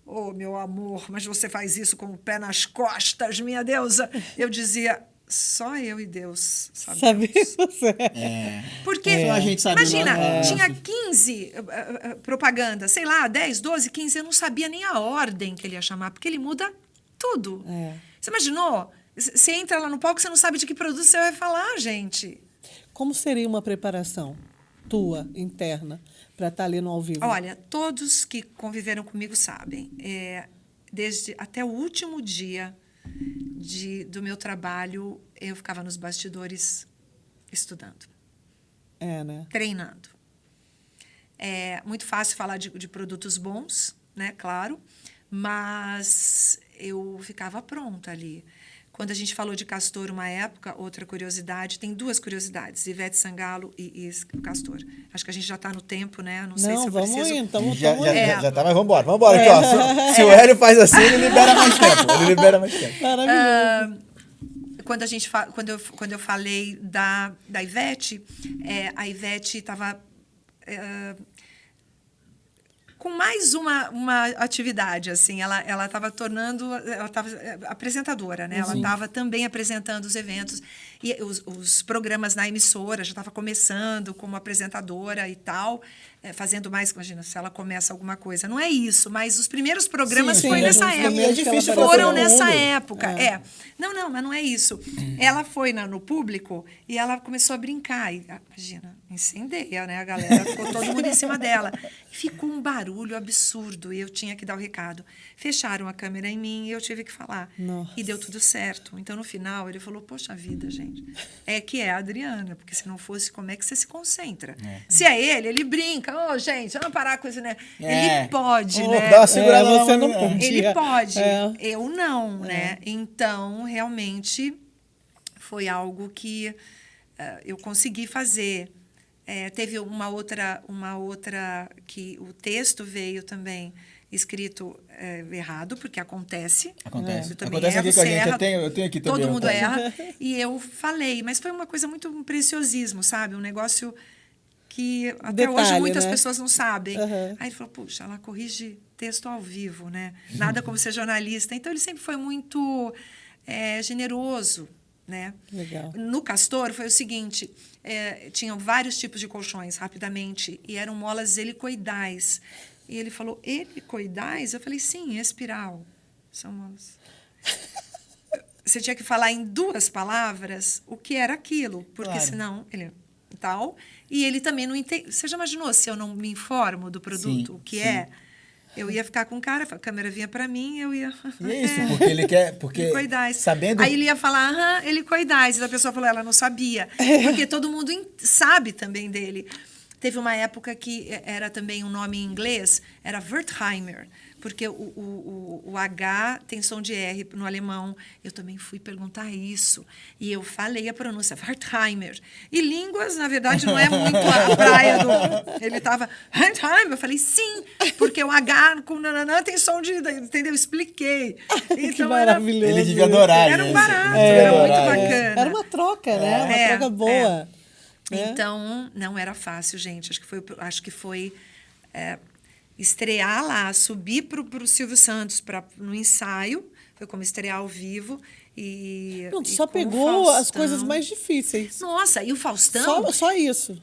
C: "Oh, meu amor, mas você faz isso com o pé nas costas, minha deusa." Eu dizia: "Só eu e Deus sabemos."
D: Sabe você?
C: Porque,
E: Só a gente sabe o
C: imagina,
E: nome.
C: tinha 15 propagandas, sei lá, 10, 12, 15, eu não sabia nem a ordem que ele ia chamar, porque ele muda tudo. Você imaginou? Você entra lá no palco, você não sabe de que produto você vai falar, gente.
D: Como seria uma preparação tua, interna, para estar ali no ao vivo?
C: Olha, todos que conviveram comigo sabem. Desde até o último dia do meu trabalho, eu ficava nos bastidores estudando,
D: Né?
C: treinando. É muito fácil falar de produtos bons, né? Claro, mas eu ficava pronta ali. Quando a gente falou de Castor uma época, outra curiosidade, tem duas curiosidades, Ivete Sangalo e o Castor. Acho que a gente já está no tempo, né? Não sei se eu
D: vamos
C: preciso...
D: ir, então.
E: Já tá, mas vambora. Aqui,
C: É.
E: ó. Se o Hélio faz assim, ele libera mais tempo. Ele libera mais tempo.
D: Maravilhoso.
C: Quando eu falei da Ivete, a Ivete estava com mais uma atividade, assim, ela estava apresentadora, né? Ela estava também apresentando os eventos e os programas na emissora, já estava começando como apresentadora e tal, fazendo mais, imagina, se ela começa alguma coisa, não é isso, mas os primeiros programas
E: Sim,
C: foi nessa
E: é
C: época.
E: difícil
C: Foram
E: fazer
C: nessa
E: mundo.
C: época, Não, mas não é isso. Ela foi no público e ela começou a brincar. E, imagina, incendeia, né? A galera ficou todo mundo em cima dela. Ficou um barulho absurdo e eu tinha que dar o recado. Fecharam a câmera em mim e eu tive que falar.
D: Nossa.
C: E deu tudo certo. Então, no final, ele falou: "Poxa vida, gente, é a Adriana, porque se não fosse, como é que você se concentra?" Se é ele brinca. "Ô, gente, vamos parar com isso, né?" Ele pode, né?
E: Dá uma segurada
D: você
E: na
D: não
E: mão,
D: pode.
C: Ele pode,
D: É.
C: eu não, né? Então, realmente, foi algo que eu consegui fazer. Teve uma outra que o texto veio também escrito errado, porque acontece.
E: Acontece.
C: Eu também
E: Acontece
C: erro,
E: aqui com a
C: você
E: gente.
C: erra,
E: Eu tenho aqui também.
C: todo mundo
E: rapaz.
C: erra. E eu falei, mas foi uma coisa muito preciosismo, sabe? Um negócio que até hoje
D: Detalhe,
C: muitas
D: né?
C: pessoas não sabem.
D: Uhum.
C: Aí ele falou: "Puxa, ela corrige texto ao vivo, né? Nada como ser jornalista." Então, ele sempre foi muito generoso, né?
D: Legal.
C: No Castor foi o seguinte, tinham vários tipos de colchões, rapidamente, e eram molas helicoidais. E ele falou: "Helicoidais?" Eu falei: "Sim, espiral. São molas." Você tinha que falar em 2 palavras o que era aquilo, porque
E: Claro.
C: senão ele tal. E ele também não entende. Você já imaginou se eu não me informo do produto,
E: Sim,
C: o que
E: sim.
C: é? Eu ia ficar com cara, a câmera vinha para mim, eu ia.
E: E é isso, porque ele quer. Porque
C: Helicoidais.
E: sabendo.
C: Aí ele ia falar: "Aham, helicoidais." E a pessoa falou: "Ela não sabia." Porque todo mundo sabe também dele. Teve uma época que era também um nome em inglês, era Wertheimer, porque o H tem som de R no alemão. Eu também fui perguntar isso. E eu falei a pronúncia, Wertheimer. E línguas, na verdade, não é muito a praia do... Ele estava, Wertheimer. Eu falei: "Sim, porque o H com nananã tem som de..." Entendeu? Expliquei.
D: Que
C: Então,
D: maravilhoso.
E: Ele devia adorar.
C: Era um
E: isso.
C: barato,
E: Ele devia
C: era muito
E: adorar isso.
C: bacana.
D: Era uma troca, né? Uma troca boa. né?
C: Então, não era fácil, gente. Acho que foi estrear lá, subir para o Silvio Santos no ensaio, foi como estrear ao vivo.
D: Não,
C: E
D: só
C: com o
D: pegou as
C: Faustão.
D: coisas mais difíceis.
C: Nossa, e o Faustão...
D: Só isso.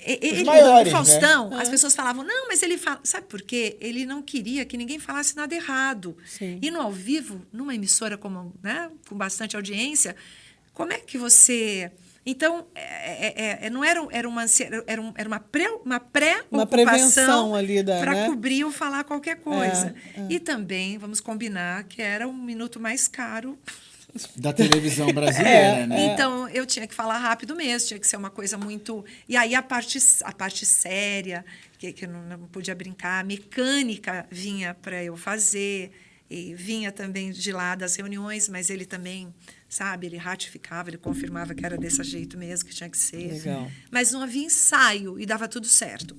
E: maiores,
C: o Faustão,
E: né?
C: as pessoas falavam: "Não, mas ele fala..." Sabe por quê? Ele não queria que ninguém falasse nada errado.
D: Sim.
C: E no ao vivo, numa emissora como, né, com bastante audiência, como é que você... Então, não era uma pré-ocupação
D: Uma prevenção ali da,
C: para
D: né?
C: cobrir ou falar qualquer coisa. E também, vamos combinar, que era o minuto mais caro.
E: Da televisão brasileira, né?
C: Então, eu tinha que falar rápido mesmo, tinha que ser uma coisa muito... E aí, a parte séria, que eu não podia brincar, a mecânica vinha para eu fazer, e vinha também de lá das reuniões, mas ele também, sabe, ele ratificava, ele confirmava que era desse jeito mesmo, que tinha que ser.
D: Legal.
C: Mas não havia ensaio e dava tudo certo.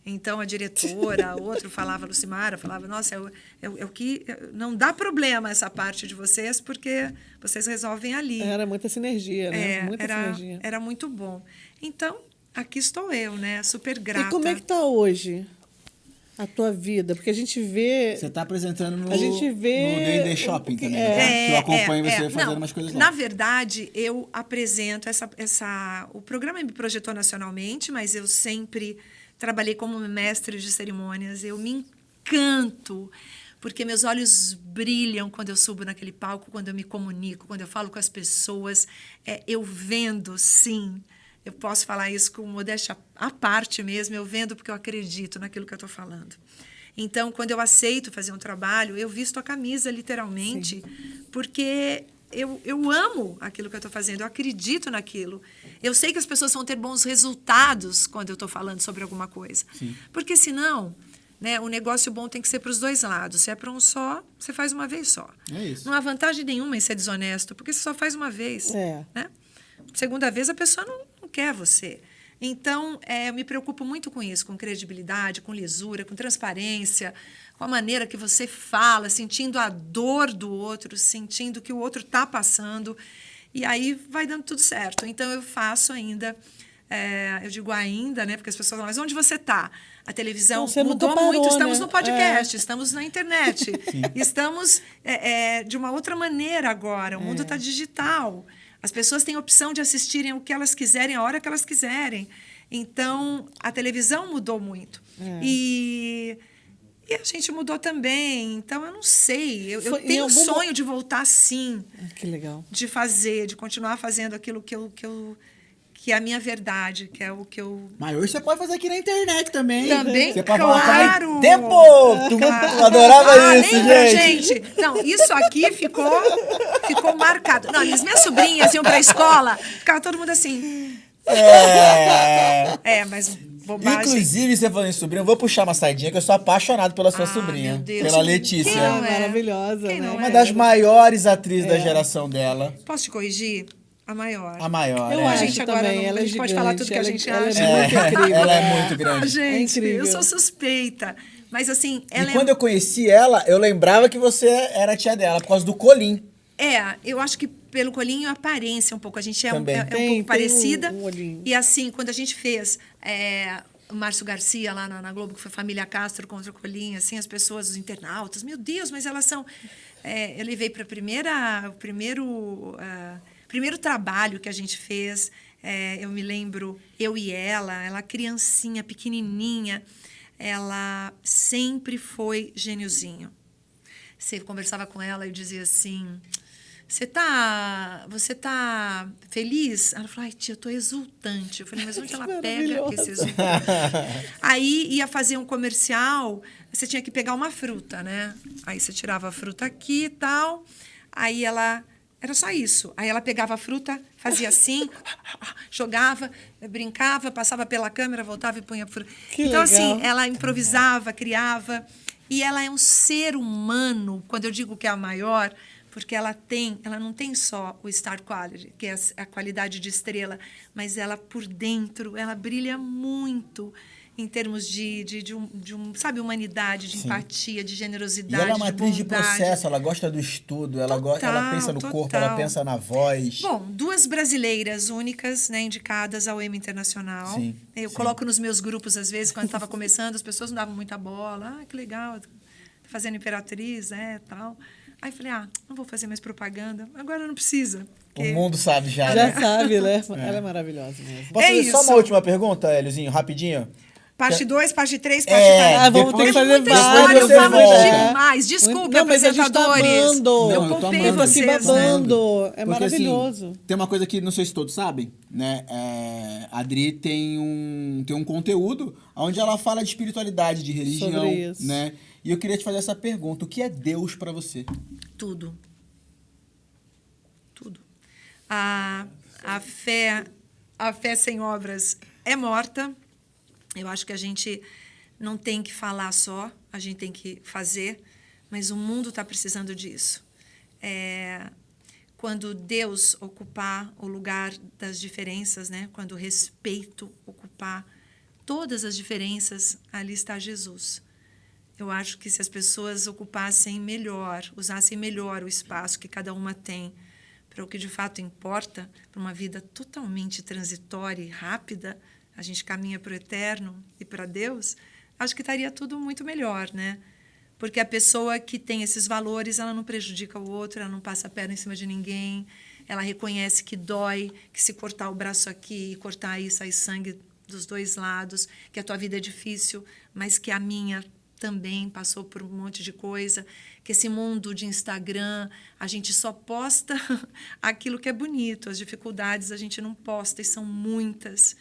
C: Então, a diretora, outro falava, a Lucimara, falava: "Nossa, o que não dá problema essa parte de vocês, porque vocês resolvem ali."
D: Era muita sinergia, né? Muita sinergia.
C: Era muito bom. Então, aqui estou eu, né? Super grata.
D: E como é que tá hoje a tua vida? Porque a gente vê...
E: Você tá apresentando no
D: A gente vê
E: no D&D Shopping
D: o que-
E: também,
D: é.
E: né? Que eu acompanho você fazendo
C: Não,
E: umas coisas lá.
C: Na verdade, eu apresento o programa me projetou nacionalmente, mas eu sempre trabalhei como mestre de cerimônias. Eu me encanto, porque meus olhos brilham quando eu subo naquele palco, quando eu me comunico, quando eu falo com as pessoas. Eu vendo, sim. Eu posso falar isso com modéstia à parte mesmo, eu vendo porque eu acredito naquilo que eu estou falando. Então, quando eu aceito fazer um trabalho, eu visto a camisa, literalmente, porque eu amo aquilo que eu estou fazendo, eu acredito naquilo. Eu sei que as pessoas vão ter bons resultados quando eu estou falando sobre alguma coisa.
E: Sim.
C: Porque, senão, né, o negócio bom tem que ser para os dois lados. Se é para um só, você faz uma vez só.
E: É isso.
C: Não há vantagem nenhuma em ser desonesto, porque você só faz uma vez.
D: É.
C: Né? Segunda vez, a pessoa não quer você. Então, eu me preocupo muito com isso, com credibilidade, com lisura, com transparência, com a maneira que você fala, sentindo a dor do outro, sentindo que o outro está passando, e aí vai dando tudo certo. Então, eu faço ainda, eu digo ainda, né, porque as pessoas falam, mas onde você está? A televisão
D: Você nunca
C: mudou
D: parou,
C: muito, estamos
D: né?
C: no podcast, estamos na internet, estamos de uma outra maneira agora, o mundo está digital. As pessoas têm a opção de assistirem o que elas quiserem, a hora que elas quiserem. Então, a televisão mudou muito. E a gente mudou também. Então, eu não sei. Eu tenho um sonho de voltar, sim.
D: Que legal.
C: De fazer, de continuar fazendo aquilo que é a minha verdade, que é o que eu...
E: Mas hoje você pode fazer aqui na internet também.
C: Também,
E: Você pode
C: claro.
E: falar também. Tempo! Tu adorava isso,
C: lembra,
E: gente.
C: gente? Não, isso aqui ficou marcado. Não, as minhas sobrinhas iam pra escola, ficava todo mundo assim. Mas bobagem.
E: Inclusive, você falando em sobrinha, eu vou puxar uma saidinha, que eu sou apaixonado pela sua sobrinha.
C: meu Deus.
E: Pela Letícia.
C: Quem não é?
D: Maravilhosa,
C: Quem
D: né?
C: não
E: Uma das maiores atrizes da geração dela.
C: Posso te corrigir? A maior.
E: A maior.
D: Eu
E: é.
C: A
D: acho
C: gente agora
D: também,
C: não,
D: ela
C: a
D: é
C: gente pode falar tudo que a
D: gigante,
C: gente
D: ela é
C: acha.
D: muito incrível.
E: Ela é muito grande.
C: Gente,
D: incrível.
C: eu sou suspeita. Mas assim, ela
E: E quando eu conheci ela, eu lembrava que você era tia dela, por causa do colim.
C: eu acho que pelo colinho aparência um pouco. A gente é um
E: Também.
C: pouco parecida.
D: um olhinho.
C: E assim, quando a gente fez o Márcio Garcia lá na Globo, que foi Família Castro contra o colinho, assim, as pessoas, os internautas, meu Deus, mas elas são... eu levei para o primeiro trabalho que a gente fez, eu me lembro, eu e ela criancinha, pequenininha, ela sempre foi gêniozinho. Você conversava com ela e dizia assim, você tá feliz? Ela falou, ai, tia, eu tô exultante. Eu falei, mas onde ela pega esse exultante? Aí ia fazer um comercial, você tinha que pegar uma fruta, né? Aí você tirava a fruta aqui e tal, aí ela... Era só isso. Aí ela pegava a fruta, fazia assim, jogava, brincava, passava pela câmera, voltava e punha a fruta.
D: Que
C: então,
D: legal.
C: assim, ela improvisava, criava. E ela é um ser humano, quando eu digo que é a maior, porque ela não tem só o star quality, que é a qualidade de estrela, mas ela por dentro, ela brilha muito em termos de sabe, humanidade, de empatia, de
E: E
C: generosidade,
E: ela é uma atriz de
C: bondade.
E: processo, ela gosta do estudo, ela pensa no corpo, ela pensa na voz.
C: Bom, 2 brasileiras únicas, né, indicadas ao Emmy Internacional.
E: Sim,
C: Eu coloco nos meus grupos, às vezes, quando estava começando, as pessoas não davam muita bola. Ah, que legal, tá fazendo Imperatriz, tal. Aí falei, não vou fazer mais propaganda. Agora não precisa.
E: O mundo sabe já,
D: Já
E: né?
D: sabe, né? Ela é maravilhosa mesmo.
E: Posso fazer só
C: isso.
E: uma última pergunta, Eliozinho, rapidinho?
C: Parte 2, parte 3, parte 4.
D: Vamos ter que fazer
C: muita
D: vários.
C: história, eu
E: você
C: falo
E: volta.
C: demais. Desculpe,
D: Não, mas a gente tá
C: apresentadores.
D: amando.
E: Não, eu tô
C: poupei
E: amando.
D: Eu tô aqui
C: vocês, né?
D: babando. É
E: Porque,
D: maravilhoso.
E: assim, tem uma coisa que não sei se todos sabem, né? A Adri tem um conteúdo onde ela fala de espiritualidade, de religião,
D: Sobre isso.
E: né? E eu queria te fazer essa pergunta: o que é Deus pra você?
C: Tudo. A fé sem obras é morta. Eu acho que a gente não tem que falar só, a gente tem que fazer, mas o mundo está precisando disso. Quando Deus ocupar o lugar das diferenças, né? Quando o respeito ocupar todas as diferenças, ali está Jesus. Eu acho que se as pessoas ocupassem melhor, usassem melhor o espaço que cada uma tem para o que de fato importa, para uma vida totalmente transitória e rápida, a gente caminha para o eterno e para Deus, acho que estaria tudo muito melhor, né? Porque a pessoa que tem esses valores, ela não prejudica o outro, ela não passa a perna em cima de ninguém, ela reconhece que dói, que se cortar o braço aqui e cortar aí sai sangue dos dois lados, que a tua vida é difícil, mas que a minha também passou por um monte de coisa, que esse mundo de Instagram, a gente só posta aquilo que é bonito, as dificuldades a gente não posta e são muitas.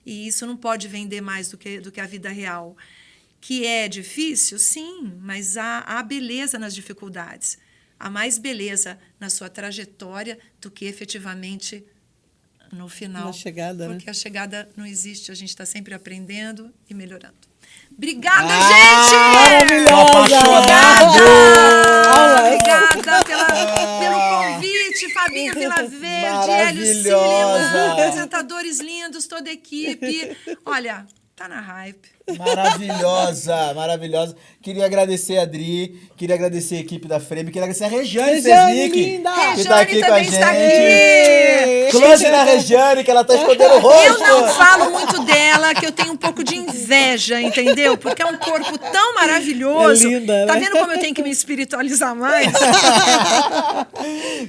C: E isso não pode vender mais do que a vida real. Que é difícil, sim, mas há beleza nas dificuldades. Há mais beleza na sua trajetória do que efetivamente no final.
D: Na chegada,
C: porque
D: né?
C: a chegada não existe, a gente está sempre aprendendo e melhorando. Obrigada, gente!
E: Apaixonado!
C: Obrigada pelo convite, Fabinha Vilaverde, Hélio Cílio,
E: Maravilhosa!
C: apresentadores lindos, toda a equipe. Olha, tá na hype.
E: Maravilhosa, maravilhosa. Queria agradecer a Adri, queria agradecer a equipe da Frame, queria agradecer a Regiane
D: Regiane,
E: Sesnick,
D: linda!
E: que tá aqui
C: Regiane
E: com a
C: também
E: gente.
C: está aqui.
E: Close na Regiane, que ela tá escondendo o rosto.
C: Eu não falo muito dela, que eu tenho um pouco de inveja, entendeu? Porque é um corpo tão maravilhoso.
D: É linda,
C: Tá
D: né?
C: vendo como eu tenho que me espiritualizar mais?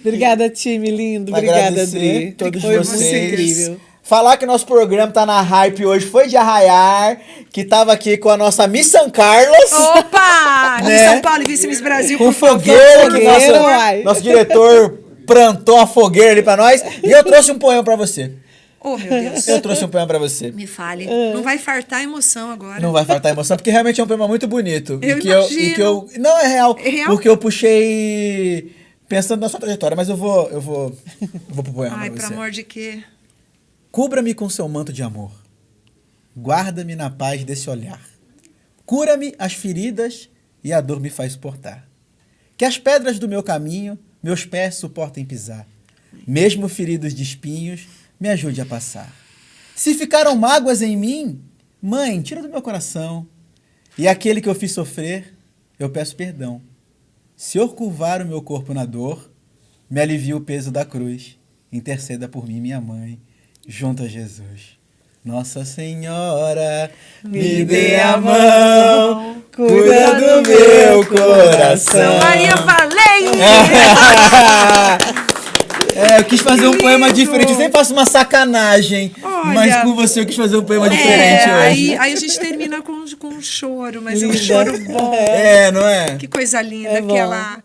D: Obrigada, time lindo. Obrigada,
E: Agradecer
D: Adri.
E: todos
D: Foi
E: vocês.
D: muito incrível.
E: Falar que nosso programa tá na hype hoje foi de Arraiar, que tava aqui com a nossa Miss São Carlos.
C: Opa! Miss
E: Né?
C: São Paulo e Vice Miss Brasil.
E: Com
C: por favor.
E: fogueira, que
D: Fogueira, uai.
E: nosso diretor plantou uma fogueira ali pra nós. E eu trouxe um poema pra você.
C: Oh, meu Deus.
E: Eu trouxe um poema pra você.
C: Me fale. Não vai fartar emoção agora.
E: Não vai faltar emoção, porque realmente é um poema muito bonito.
C: Eu
E: e que
C: imagino.
E: não, é real.
C: É real?
E: Porque eu puxei pensando na sua trajetória, mas eu vou pro poema
C: Ai,
E: pra
C: por
E: você.
C: amor de quê?
E: Cubra-me com seu manto de amor. Guarda-me na paz desse olhar. Cura-me as feridas e a dor me faz suportar. Que as pedras do meu caminho meus pés suportem pisar. Mesmo feridos de espinhos, me ajude a passar. Se ficaram mágoas em mim, mãe, tira do meu coração. E aquele que eu fiz sofrer, eu peço perdão. Se eu curvar o meu corpo na dor, me alivia o peso da cruz. Interceda por mim, minha mãe, junto a Jesus. Nossa Senhora, me dê a mão, cuida do meu coração.
C: Maria Valente!
E: Eu quis fazer um poema diferente. Eu sempre faço uma sacanagem.
C: Olha,
E: mas com você eu quis fazer um poema diferente hoje.
C: Aí a gente termina com um choro, mas é um
D: Linda.
C: choro bom.
E: Não é?
C: Que coisa linda
D: É bom.
C: aquela.